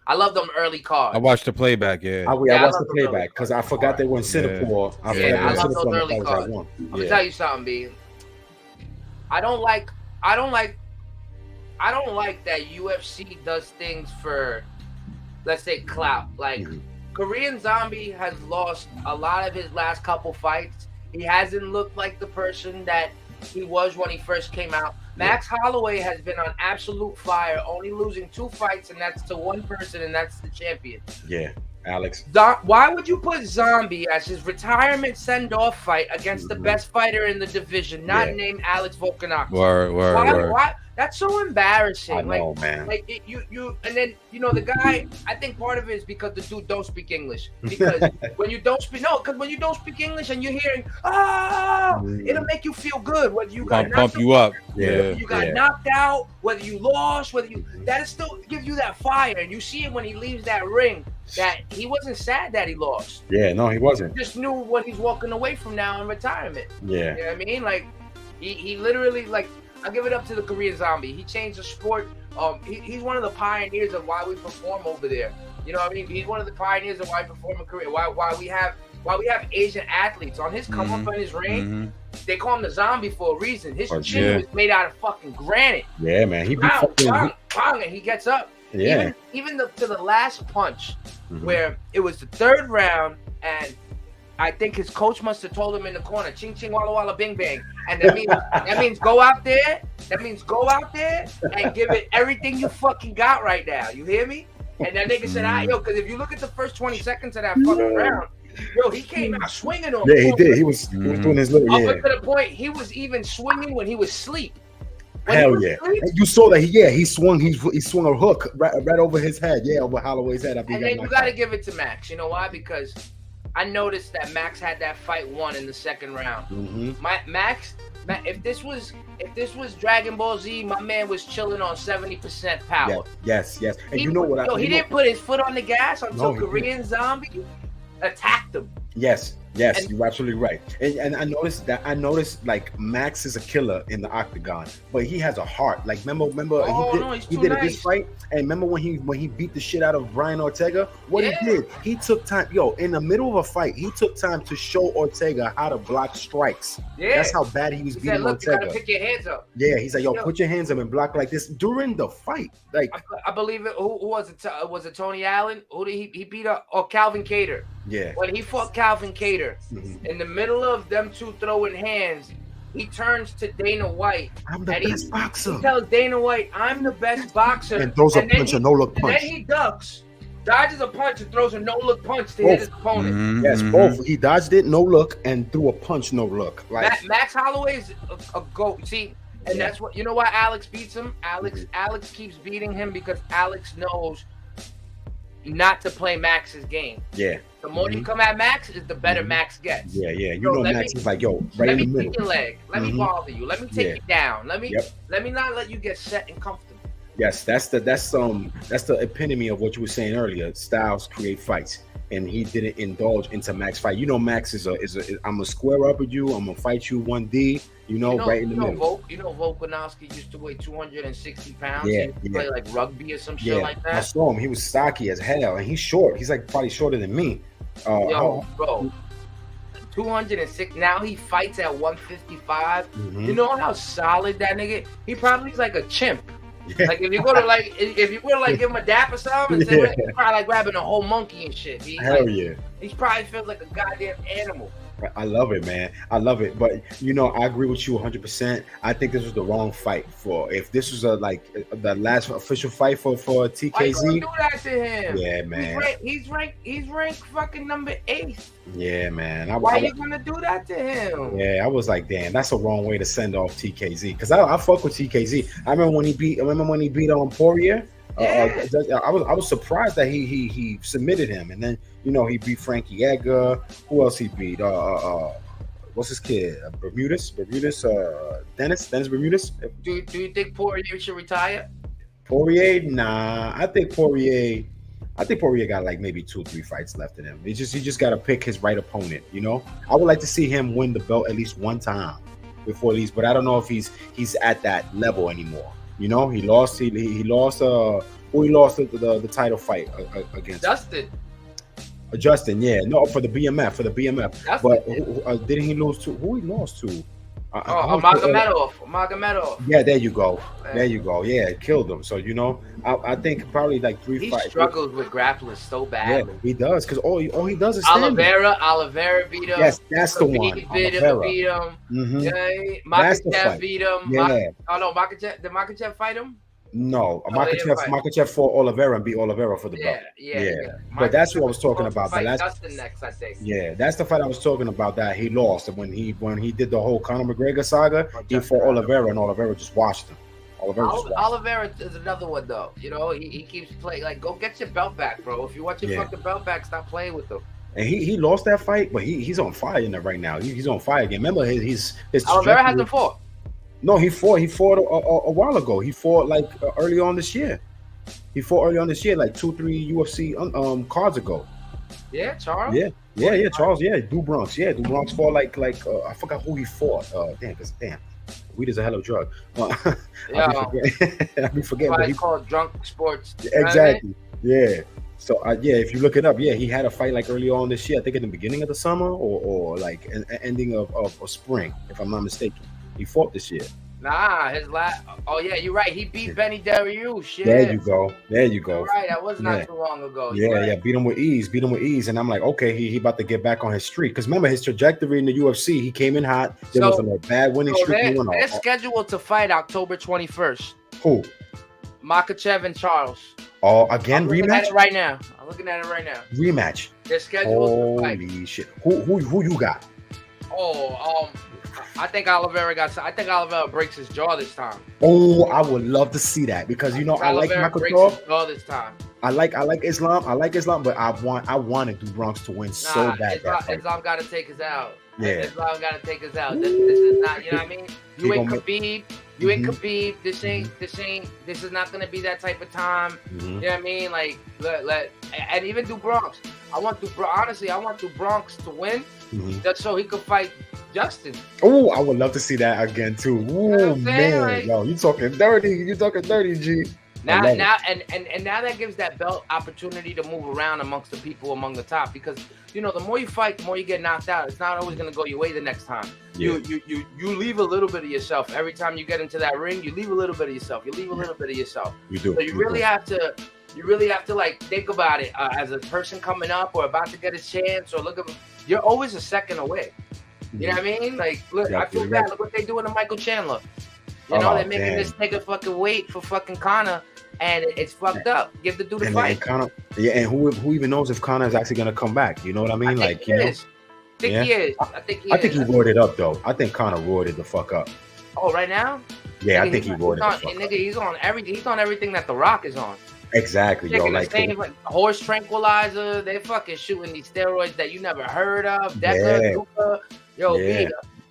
I love them early cards. I watched the playback. I watched the playback because I forgot they were in Singapore. I love those early cards. I'm gonna tell you something, B. I don't like that UFC does things for, let's say, clout. Like, Korean Zombie has lost a lot of his last couple fights. He hasn't looked like the person that he was when he first came out. Max Holloway has been on absolute fire, only losing 2 fights, and that's to one person, and that's the champion. Yeah, Alex. Why would you put Zombie as his retirement send-off fight against the best fighter in the division, not named Alex Volkanovski? Word. Why? That's so embarrassing. I know, man. Like you, and then the guy. I think part of it is because the dude don't speak English. Because when you don't speak English and you're hearing it'll make you feel good whether you got pump you up. You got knocked out, whether you lost, that'll still give you that fire. And you see it when he leaves that ring. That he wasn't sad that he lost. Yeah, no, he wasn't. He just knew what he's walking away from now in retirement. Yeah. You know what I mean? Like he literally, like, I'll give it up to the Korean Zombie. He changed the sport. He's one of the pioneers of why we perform over there. You know what I mean? He's one of the pioneers of why we perform in Korea. Why we have Asian athletes on his come up in his reign. They call him the Zombie for a reason. His chin was made out of fucking granite. Yeah, man. He be bang, and he gets up. Yeah. Even to the last punch, where it was the 3rd round, and I think his coach must have told him in the corner, ching ching walla walla bing bang, and that means go out there. That means go out there and give it everything you fucking got right now. You hear me? And that nigga said, because if you look at the first 20 seconds of that fucking round, he came out swinging on. Yeah, he did. He was doing his little. Up to the point he was even swinging when he was asleep. Hell yeah! You saw that? He swung. He swung a hook right over his head. Yeah, over Holloway's head. And then you got to give it to Max. You know why? Because I noticed that Max had that fight won in the 2nd round. Max, if this was Dragon Ball Z, my man was chilling on 70% power. Yes. And you know what? He didn't put his foot on the gas until Korean Zombie attacked him. Yes, you're absolutely right. And I noticed like Max is a killer in the octagon, but he has a heart. Like remember he did this fight, and remember when he beat the shit out of Brian Ortega? What he did, he took time, in the middle of a fight, he took time to show Ortega how to block strikes. Yeah. That's how bad he was beating Ortega. You gotta pick your hands up. Yeah, he's like, put your hands up and block like this during the fight. Like I believe it. Who was it? Was it Tony Allen? Who did he beat up? Or Calvin Kattar? Yeah. When he fought Calvin Kattar, in the middle of them two throwing hands, he turns to Dana White. I'm the best boxer. He tells Dana White, I'm the best boxer. And throws a punch, a no-look punch. And then he ducks, dodges a punch, and throws a no-look punch to hit his opponent. Yes, both. He dodged it, no look, and threw a punch, no look. Like Max Holloway's a goat. See, and that's what, you know why Alex beats him? Alex keeps beating him because Alex knows not to play Max's game. Yeah. The more you come at Max, the better Max gets. Yeah. You know Max is like, right in the middle. Let me take your leg. Let me bother you. Let me take you down. Let me not let you get set and comfortable. Yes, that's the epitome of what you were saying earlier. Styles create fights, and he didn't indulge into Max's fight. You know, Max is I'm gonna square up with you. I'm gonna fight you 1D. Right in the middle. Volkanovski used to weigh 260 pounds. Yeah, he play like rugby or some shit like that. I saw him. He was stocky as hell, and he's short. He's like probably shorter than me. Bro, 206. Now he fights at 155. You know how solid that nigga? He probably is like a chimp. Yeah. Like if you go to give him a dap or something, he's probably like grabbing a whole monkey and shit. He probably feels like a goddamn animal. I love it, man. I love it. But I agree with you 100%. I think this was the wrong fight for. If this was the last official fight for TKZ. Why you gonna do that to him? Yeah, man. He's ranked fucking number 8. Yeah, man. Why you gonna do that to him? Yeah, I was like, damn, that's a wrong way to send off TKZ. Because I fuck with TKZ. I remember when he beat on Poirier. I was surprised that he submitted him, and then he beat Frankie Edgar. Who else he beat? What's his kid? Bermudez, Dennis Bermudez. Do you think Poirier should retire? Poirier, nah. I think Poirier got like maybe 2-3 fights left in him. He just got to pick his right opponent. I would like to see him win the belt at least one time before these, but I don't know if he's at that level anymore. He lost. He lost. Who he lost the title fight against? Justin. Yeah. No, for the BMF. Justin. But didn't he lose to? Who he lost to? Magomedov. Yeah, there you go. There you go. Yeah, it killed him. So I think probably like He struggles with grapplers so badly. Yeah, he does because all he does is stand. Oliveira beat him. Yes, that's the one. Beat him. Mm-hmm. Yeah, Makachev beat him. Yeah. Did Makachev fight him? No, Makachev fought Oliveira and beat Oliveira for the belt. Yeah. But that's what I was talking about. Dustin next, I think. Yeah, that's the fight I was talking about that he lost. And when he did the whole Conor McGregor saga, he fought Oliveira and Oliveira just watched him. Oliveira is another one though. He keeps playing. Like, go get your belt back, bro. If you want your fucking belt back, stop playing with them. And he lost that fight, but he's on fire in there right now. He's on fire again. Remember his Oliveira hasn't fought. No, he fought a while ago. He fought like early on this year. He fought early on this year, like 2-3 UFC cards ago. Yeah, Charles. Yeah, Charles. Yeah, Du Bronx. Yeah, Du Bronx fought like I forgot who he fought. Damn, weed is a hell of a drug. I be forgetting. It's called drunk sports. Exactly. Yeah. So if you look it up, he had a fight like early on this year. I think in the beginning of the summer or like an ending of spring, if I'm not mistaken. He fought this year. Nah, his last. Oh yeah, you're right. He beat Benny Dariush. Shit. There you go. You're right. That was not too long ago. Yeah. Beat him with ease. And I'm like, okay, he about to get back on his streak. Because remember his trajectory in the UFC, he came in hot. There was a bad winning streak. They're scheduled to fight October 21st. Who? Makachev and Charles. Oh, again, rematch? I'm looking at it right now. Rematch. They're scheduled to fight. Holy shit. Who you got? I think Oliveira breaks his jaw this time. Oh, I would love to see that because I like Makhachev. This time. I like Islam, but I wanted Du Bronx to win so bad. Islam got to take us out. Yeah, Islam got to take us out. This is not, you know what I mean? You ain't Khabib. You ain't Khabib. This is not gonna be that type of time. You know what I mean? Like, and even Du Bronx. I want Du Bronx to win, just so he could fight Justin. Oh, I would love to see that again too. Oh man, like, yo, you talking dirty, G. Now that gives that belt opportunity to move around amongst the people among the top, because the more you fight, the more you get knocked out. It's not always gonna go your way the next time. Yeah. You leave a little bit of yourself every time you get into that ring. You leave a little bit of yourself. You do. So you really have to like think about it as a person coming up or about to get a chance, or you're always a second away. You know what I mean? Like, look, I feel bad. Look what they doing to Michael Chandler. They're making this nigga fucking wait for fucking Conor, and it's fucked up. Give the dude a fight. Conor, and who even knows if Conor is actually gonna come back? You know what I mean? I think he is. I think he roared it up though. I think Conor roared it the fuck up. Oh, right now? Yeah, I think he roared it the fuck up. Nigga, he's on everything that The Rock is on. Exactly, yo. Like horse tranquilizer. They fucking shooting these steroids that you never heard of. Luka.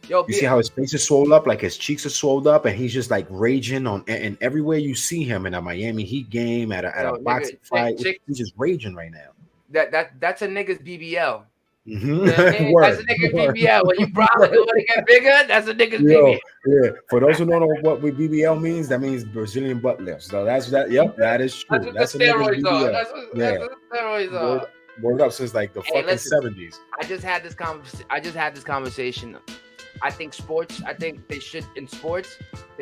You see how his face is swollen up, like his cheeks are swollen up, and he's just like raging and everywhere you see him in a Miami Heat game, at a boxing fight, he's just raging right now. That's a nigga's BBL. Mm-hmm. That's a nigga's BBL. When you probably want to get bigger, that's a nigga's BBL. Yeah. For those who don't know what BBL means, that means Brazilian butt lifts. So that's that. Yep, that is true. That's what the steroids are. That's what steroids are. Word up since like the fucking 70s. I just had this conversation. I think there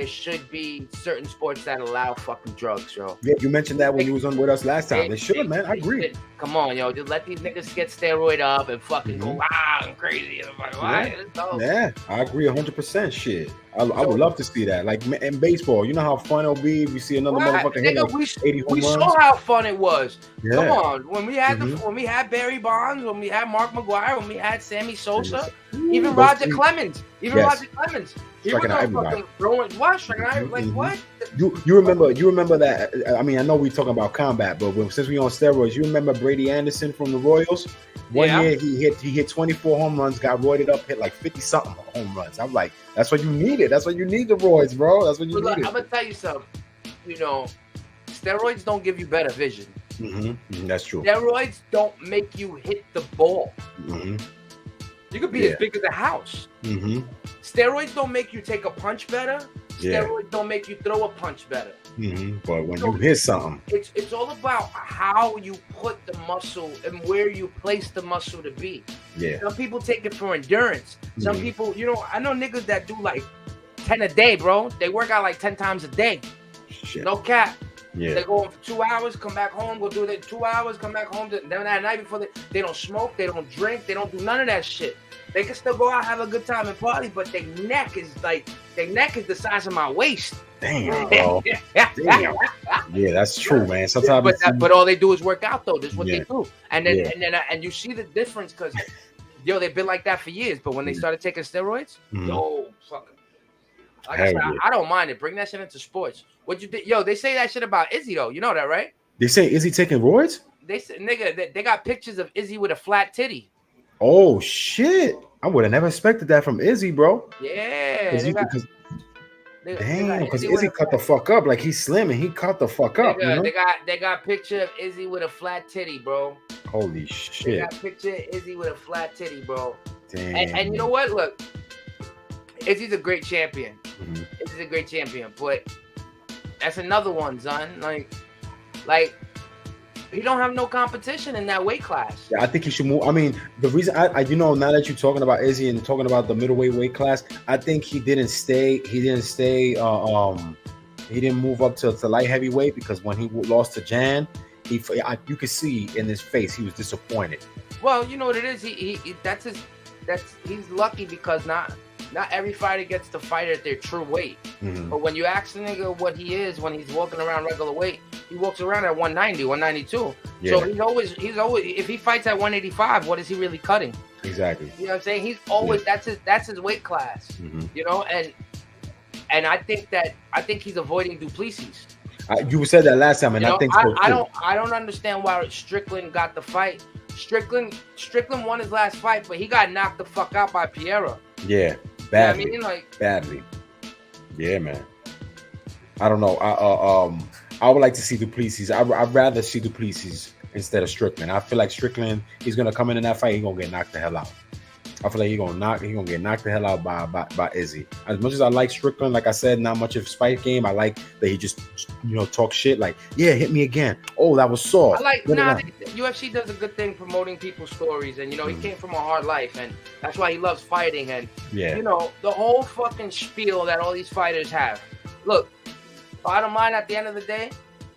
should be certain sports that allow fucking drugs, yo. Yeah, you mentioned that when you was on with us last time. They should, man. I agree. Come on, yo. Just let these niggas get steroid up and fucking go wild and crazy. And like, yeah, I agree 100%. Shit. I would love to see that. Like in baseball, you know how fun it'll be if we see another motherfucker hit like 80 home runs. We saw how fun it was. Yeah. Come on. When we had Barry Bonds, when we had Mark McGwire, when we had Sammy Sosa, even Roger Clemens. He was fucking throwing what? You remember that? I mean, I know we talking about combat, but since we on steroids, you remember Brady Anderson from the Royals? One year he hit 24 home runs, got roided up, hit like 50 something home runs. I'm like, that's what you needed. That's what you need the roids, bro. That's what you needed. I'm gonna tell you something. Steroids don't give you better vision. That's true. Steroids don't make you hit the ball. You could be as big as a house. Steroids don't make you take a punch better. Steroids don't make you throw a punch better. But when you hit something, it's all about how you put the muscle and where you place the muscle to be. Yeah. Some people take it for endurance. Some people, I know niggas that do like 10 a day, bro. They work out like 10 times a day. Shit. No cap. Yeah. They go for 2 hours, come back home, go do it 2 hours, come back home. Then that night before they don't smoke, they don't drink, they don't do none of that shit. They can still go out, have a good time and party, but their neck is the size of my waist. Damn, bro. Damn. Yeah, that's true, man. Sometimes, but all they do is work out, though. This is what they do, and then you see the difference because, they've been like that for years. But when they started taking steroids, fuck. Like I said, I don't mind it. Bring that shit into sports. What you think? They say that shit about Izzy though. You know that, right? They say Izzy taking roids? They say, nigga, they got pictures of Izzy with a flat titty. Oh shit! I would have never expected that from Izzy, bro. Yeah. Because Izzy cut the fuck up. Like he's slim and he cut the fuck up. They got picture of Izzy with a flat titty, bro. Holy shit! They got picture of Izzy with a flat titty, bro. Damn. And you know what? Look, Izzy's a great champion. Izzy's a great champion, but that's another one, son. Like he don't have no competition in that weight class. Yeah, I think he should move. I mean, the reason I now that you're talking about Izzy and talking about the middleweight weight class, I think he didn't move up to light heavyweight because when he lost to Jan, you could see in his face he was disappointed. Well, you know what it is. He's lucky because not every fighter gets to fight at their true weight. But when you ask the nigga what he is when he's walking around regular weight, he walks around at 190, 192. Yeah. So he's always if he fights at 185, what is he really cutting? Exactly. You know what I'm saying? He's always that's his weight class. And I think he's avoiding Duplessis. You said that last time, and I think so too. I don't understand why Strickland got the fight. Strickland won his last fight, but he got knocked the fuck out by Pereira. Yeah, badly. You know what I mean? Badly. Yeah, man. I don't know. I would like to see Duplessis. I'd rather see Duplessis instead of Strickland. I feel like Strickland, he's gonna come in that fight, he's gonna get knocked the hell out. I feel like he's gonna get knocked the hell out by Izzy. As much as I like Strickland, like I said, not much of his fight game. I like that he just talk shit like, yeah, hit me again. Oh, that was soft. UFC does a good thing promoting people's stories, and he came from a hard life, and that's why he loves fighting. And the whole fucking spiel that all these fighters have. Look, bottom line, at the end of the day,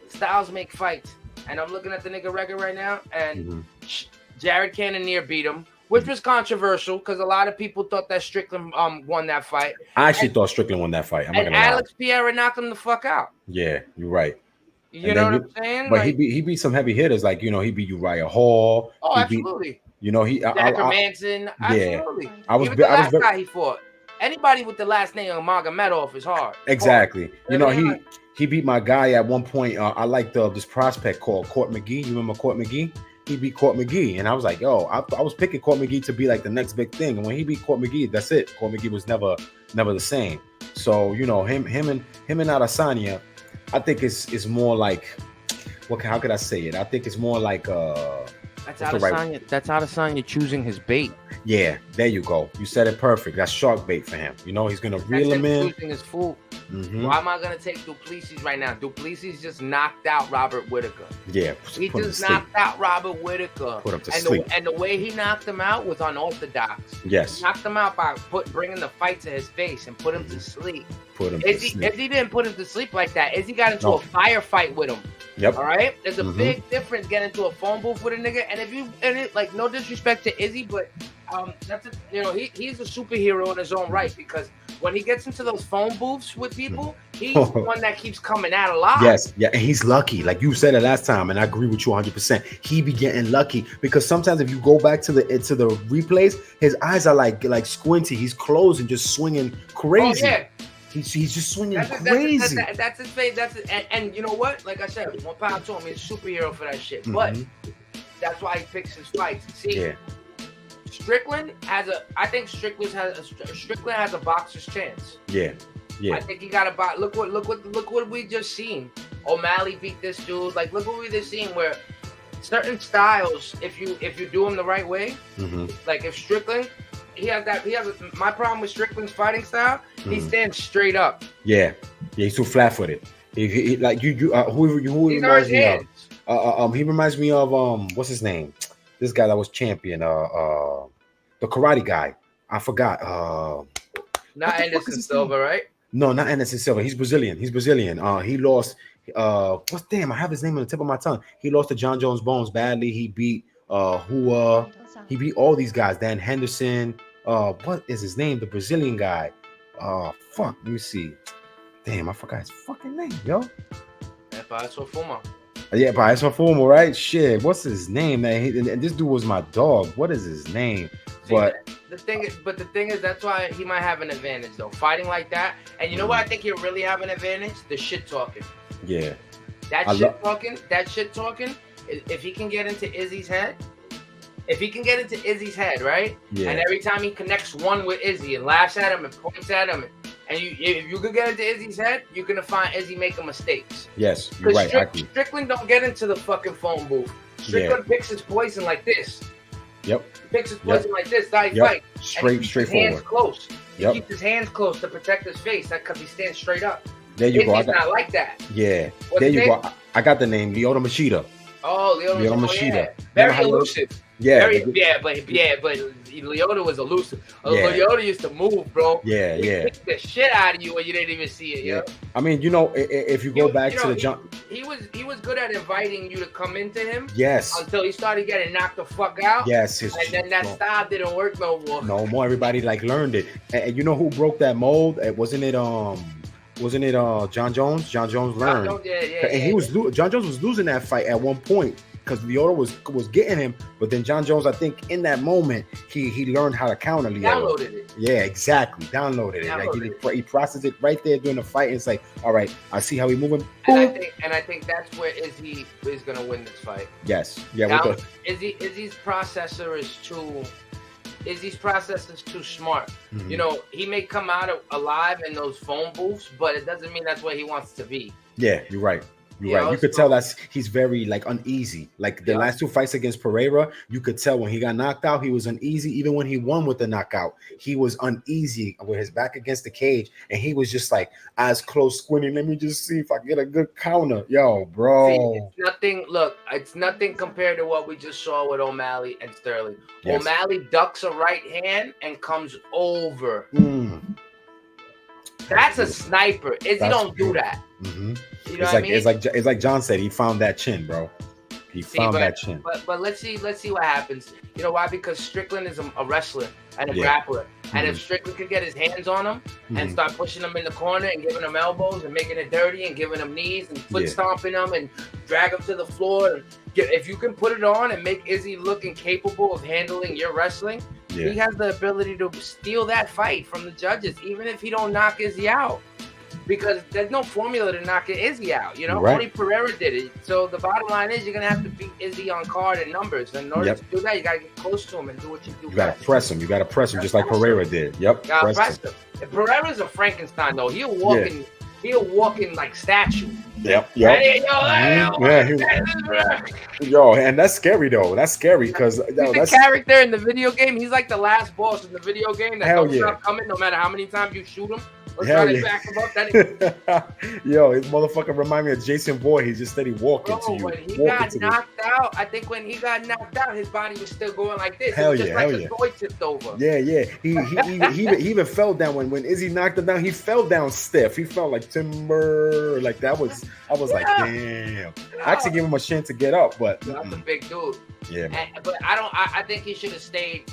styles make fights. And I'm looking at the nigga record right now, and Jared Cannonier beat him, which was controversial because a lot of people thought that Strickland won that fight. I actually thought Strickland won that fight. And Alex Pereira knocked him the fuck out. Yeah, you're right. You know what I'm saying? But he beat some heavy hitters, like he beat Uriah Hall. Oh, absolutely. Dacker Manson. Absolutely. Yeah, Even the last guy he fought. Anybody with the last name Magomedov is hard. Exactly. He beat my guy at one point. I liked this prospect called Court McGee. You remember Court McGee? He beat Court McGee, and I was like, yo, I was picking Court McGee to be like the next big thing. And when he beat Court McGee, that's it. Court McGee was never the same. So him and Adesanya, I think it's more like, how could I say it? I think it's more like that's Adesanya choosing his bait. Yeah, there you go. You said it perfect. That's shark bait for him. He's gonna reel him in. Choosing his food. Why am I gonna take Duplessis right now? Duplessis just knocked out Robert Whittaker. Yeah, he just knocked out Robert Whittaker. Put him to sleep. And the way he knocked him out was unorthodox. Yes, he knocked him out by bringing the fight to his face and put him to sleep. Izzy didn't put him to sleep like that. Izzy got into a firefight with him. Yep. All right. There's a big difference getting into a phone booth with a nigga, and no disrespect to Izzy, but he's a superhero in his own right because when he gets into those phone booths with people, he's the one that keeps coming out alive. Yes, yeah, and he's lucky. Like you said it last time, and I agree with you 100%. He be getting lucky because sometimes if you go back to the replays, his eyes are like squinty. He's closed and just swinging crazy. Oh, yeah. He's just swinging crazy. That's his face. And you know what? Like I said, one pound to him, he's a superhero for that shit. But that's why he picks his fights. See, Strickland has a boxer's chance. Yeah. I think he got a box. Look what we just seen. O'Malley beat this dude. Like look what we just seen where certain styles, if you do them the right way, like if Strickland my problem with Strickland's fighting style. He stands straight up. Yeah, he's too flat-footed. He like who he reminds me of? He reminds me of what's his name? This guy that was champion. The karate guy. I forgot. Not Anderson Silva, right? No, not Anderson Silva. He's Brazilian. He lost. Damn, I have his name on the tip of my tongue. He lost to John Jones Bones badly. He beat he beat all these guys. Dan Henderson. What is his name? The Brazilian guy. Fuck. Let me see. Damn, I forgot his fucking name, yo. Yeah, Paeso Fumo, right? Shit, what's his name? And this dude was my dog. What is his name? But the thing is, that's why he might have an advantage though, fighting like that. And you know what? I think he'll really have an advantage. The shit talking. Yeah. That shit talking. If he can get into Izzy's head, right? Yeah. And every time he connects one with Izzy and laughs at him and points at him, and if you could get into Izzy's head, you're gonna find Izzy making mistakes. Yes, you're right. Strickland don't get into the fucking phone booth. Strickland picks his poison like this. Yep. He picks his poison like this. That he fight. Straight forward. Hands close. He keeps his hands close to protect his face. That's because he stands straight up. There you go. Izzy's not like that. Yeah. There you go. I got the name, Lyoto Machida. Oh, Lyoto Machida. Yeah. Very elusive. Yeah. But Lyoto was elusive. Lyoto used to move, bro. Yeah. He kicked the shit out of you when you didn't even see it. Yeah. I mean, if you go back to the jump, he was good at inviting you to come into him. Yes. Until he started getting knocked the fuck out. Yes. And then that style didn't work no more. No more. Everybody learned it. And you know who broke that mold? Wasn't it John Jones? John Jones learned. John Jones was losing that fight at one point because Lyoto was getting him, but then John Jones, I think, in that moment, he learned how to counter Lyoto. Downloaded it. Yeah, exactly. Downloaded it. Like he processed it right there during the fight. And it's like, all right, I see how he's moving. And I think that's where Izzy is gonna win this fight. Yes. Yeah. Izzy's processor is too smart. Mm-hmm. He may come out alive in those phone booths, but it doesn't mean that's where he wants to be. Yeah, you're right. You're right. You could tell that he's very uneasy. Like the last two fights against Pereira, you could tell when he got knocked out, he was uneasy. Even when he won with the knockout, he was uneasy with his back against the cage, and he was just like eyes closed, squinting. Let me just see if I can get a good counter, yo, bro. See, it's nothing compared to what we just saw with O'Malley and Sterling. Yes. O'Malley ducks a right hand and comes over. That's a sniper. Izzy don't do that. Mm-hmm. You know what I mean? It's like John said. He found that chin, bro. He found that chin. But let's see what happens. You know why? Because Strickland is a wrestler and a grappler. Mm-hmm. And if Strickland could get his hands on him and start pushing him in the corner and giving him elbows and making it dirty and giving him knees and foot stomping him and drag him to the floor, if you can put it on and make Izzy look incapable of handling your wrestling, he has the ability to steal that fight from the judges, even if he don't knock Izzy out. Because there's no formula to knock Izzy out, Only Pereira did it. So the bottom line is you're gonna have to beat Izzy on card and numbers. And in order to do that, you gotta get close to him and do what you do. You gotta press him. You gotta press him just like Pereira did. Yep. Press him. And Pereira's a Frankenstein though. He'll walk in like statue. Yep. Yo, and that's scary though. That's scary because that's the character in the video game. He's like the last boss in the video game that don't stop coming no matter how many times you shoot him. Yo, his motherfucker remind me of Jason Bourne. He just steady walking to you. When he got knocked out, I think when he got knocked out, his body was still going like this. The toy tipped over. Yeah. He even fell down when Izzy knocked him down. He fell down stiff. He felt like timber. Like I was like, damn. I actually gave him a chance to get up, but that's a big dude. Yeah. But I think he should have stayed.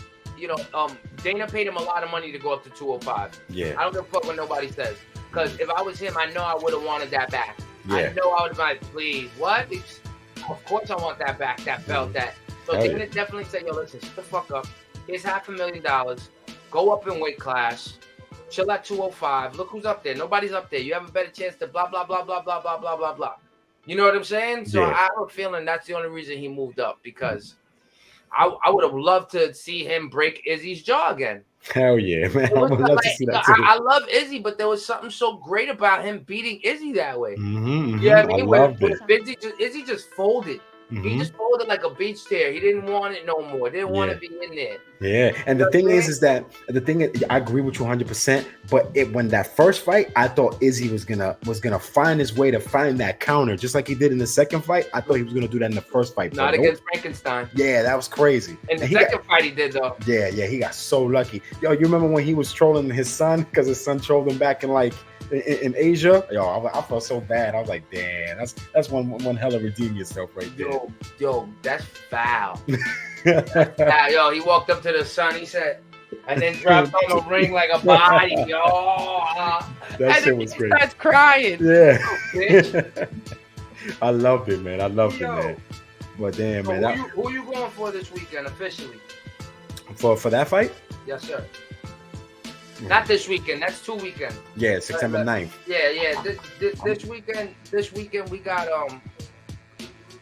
Dana paid him a lot of money to go up to 205. Yeah. I don't give a fuck what nobody says. Because if I was him, I know I would have wanted that back. Yeah. I know I would have been like, please, what? Of course I want that back, that belt, that. So Dana definitely said, yo, listen, shut the fuck up. Here's $500,000. Go up in weight class. Chill at 205. Look who's up there. Nobody's up there. You have a better chance to blah, blah, blah, blah, blah, blah, blah, blah, blah. You know what I'm saying? So I have a feeling that's the only reason he moved up because I would have loved to see him break Izzy's jaw again. Hell yeah, man. I would love to see that too. I love Izzy, but there was something so great about him beating Izzy that way. Mm-hmm, you know what I mean? When Izzy just folded. He just folded like a beach chair. He didn't want it no more. Didn't want to be in there. Yeah, and the thing is that I agree with you 100%. But when that first fight, I thought Izzy was gonna find his way to find that counter, just like he did in the second fight. I thought he was gonna do that in the first fight. Not against Frankenstein. Yeah, that was crazy. In the second fight, he did though. Yeah, he got so lucky. Yo, you remember when he was trolling his son because his son trolled him back in Asia? Yo, I felt so bad. I was like, damn, that's one hell of redeem yourself right there. Yo, that's foul. That's foul. Yo, he walked up to the son. He said, and then dropped on the ring like a body. Yo, that shit was crazy. That's crying. Yeah. Bitch. I loved it, man. Man. But damn, man. Who you going for this weekend officially? For that fight? Yes, sir. Not this weekend. That's 2 weekends. Yeah, September 9th. Yeah. This weekend we got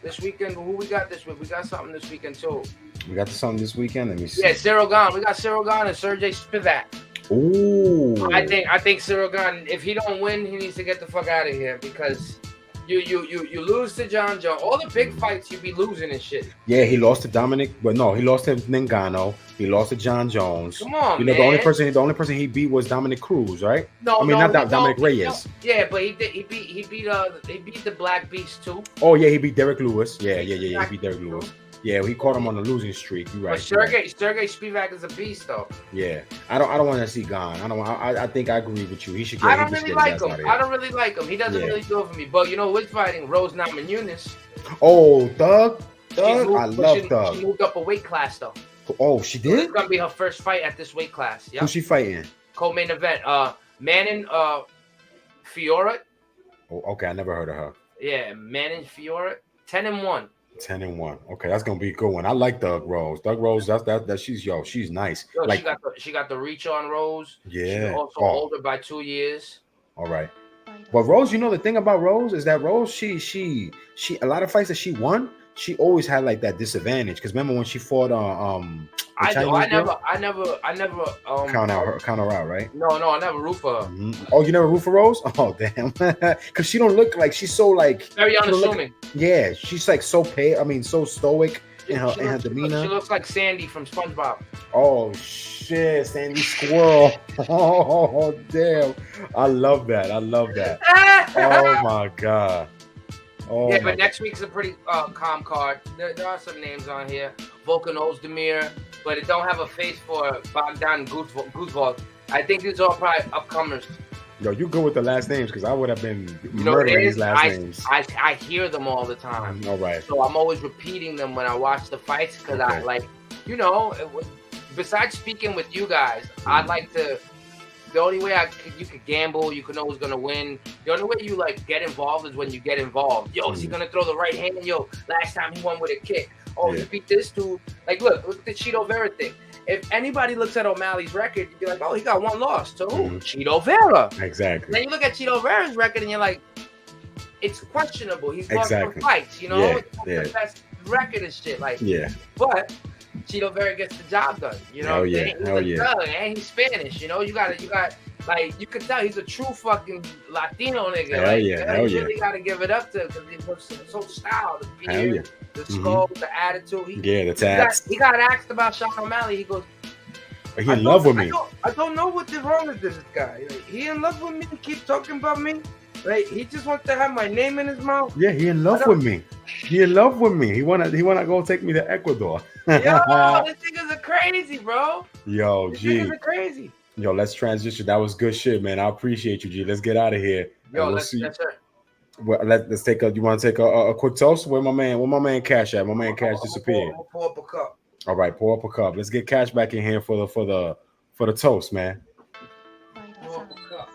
This weekend, who we got this week? We got something this weekend too. We got something this weekend. Let me see. Yeah, Cyril Gane. We got Cyril Gane and Sergey Spivak. Ooh. I think Cyril Gane, if he don't win, he needs to get the fuck out of here because you lose to John Jones. All the big fights you be losing and shit. Yeah, he lost to Dominic, but no, he lost to Ngannou. He lost to John Jones. Come on, man. The only person he beat was Dominic Cruz, right? Dominic Reyes. Yeah, but he beat the Black Beast too. Oh yeah, he beat Derek Lewis. Yeah, he beat Derek Lewis. Yeah, he caught him on the losing streak. You're right. But Sergey Spivak is a beast, though. Yeah, I don't want to see Gane. I think I agree with you. He should get. I don't really like him. He doesn't really do it for me. But you know who's fighting? Rose Namajunas. Oh, Thug. I love Thug. She moved up a weight class though. Oh, she did. So it's gonna be her first fight at this weight class. Yeah. Who's she fighting? Co-main event. Manon Fiora. Oh, okay. I never heard of her. Yeah, Manon Fiora. 10-1. 10-1. Okay, that's gonna be a good one. I like Doug Rose. Doug Rose, she's nice. Yo, like she got the reach on Rose. Yeah. She's also older by 2 years. All right. But Rose, the thing about Rose is that Rose, she a lot of fights that she won, she always had like that disadvantage. Because remember when she fought I never count her out, right? No, I never root for her. Mm-hmm. Oh, you never root for Rose? Oh, damn. Because she don't look like she's so like very unassuming. Yeah, she's like so pale. I mean, so stoic in her demeanor. She looks like Sandy from SpongeBob. Oh shit, Sandy Squirrel. Oh damn, I love that. Oh my god. Oh, yeah, but next week's a pretty calm card. There are some names on here. Volkan Ozdemir, but it don't have a face for Bogdan Guzvald. I think these are all probably upcomers. Yo, you go with the last names because I would have been murdering these last names. I hear them all the time. All right. So I'm always repeating them when I watch the fights because I like, besides speaking with you guys, I'd like to. The only way you could gamble, you could know who's gonna win. The only way you like get involved is when you get involved. Yo, is he gonna throw the right hand? Yo, last time he won with a kick. Oh, he beat this dude. Like, look at the Cheeto Vera thing. If anybody looks at O'Malley's record, you'd be like, oh, he got one loss to who? Cheeto Vera. Exactly. Then you look at Cheeto Vera's record and you're like, it's questionable. He's lost some fights, It's not the best record and shit. Like, but Cheeto Vera gets the job done, Hell yeah. And he's Spanish, you got like you can tell he's a true fucking Latino nigga. Hell yeah. You really gotta give it up to him because he looks so styled. The beard, the skull, the attitude. The tats. He got asked about Sean O'Malley. He goes, he in love with me. I don't know what is wrong with this guy. Like, he in love with me. He keeps talking about me. Like, he just wants to have my name in his mouth. Yeah, he in love with me. He in love with me. He wanna go take me to Ecuador. Yo, this niggas are crazy, bro. Yo, these G. niggas are crazy. Yo, let's transition. That was good shit, man. I appreciate you, G. Let's get out of here. Yo, let's sir. Well, let's take you want to take a quick toast? Where my man Cash at? My man Cash disappeared. Pour up a cup. All right, pour up a cup. Let's get Cash back in here for the toast, man. Pour up a cup.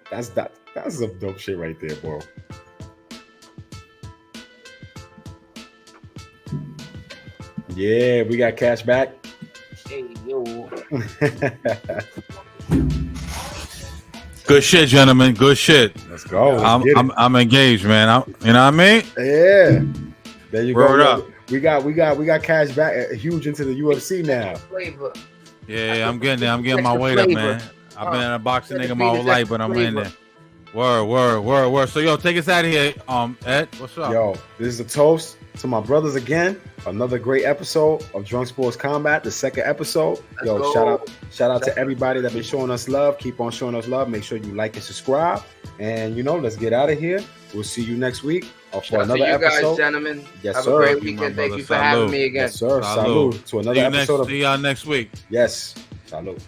That's some dope shit right there, bro. Yeah, we got Cash back. Hey, yo. Good shit, gentlemen. Good shit. Let's go. I'm engaged, man. You know what I mean? Yeah. There you Word go. Up. We got Cash back huge into the UFC now. Flavor. Yeah, I'm getting there. I'm getting my weight up, man. I've been in a boxing nigga my whole life, but I'm in there. Word. So yo, take us out of here. Ed, what's up? Yo, this is a toast to my brothers again. Another great episode of Drunk Sports Combat, the second episode. Yo, shout out to everybody that been showing us love. Keep on showing us love. Make sure you like and subscribe. And let's get out of here. We'll see you next week for another episode. Guys, gentlemen. Yes, Have sir. a great weekend. Thank you for having me again. Yes, sir. Salud. To another episode. See y'all next week. Yes. Salud.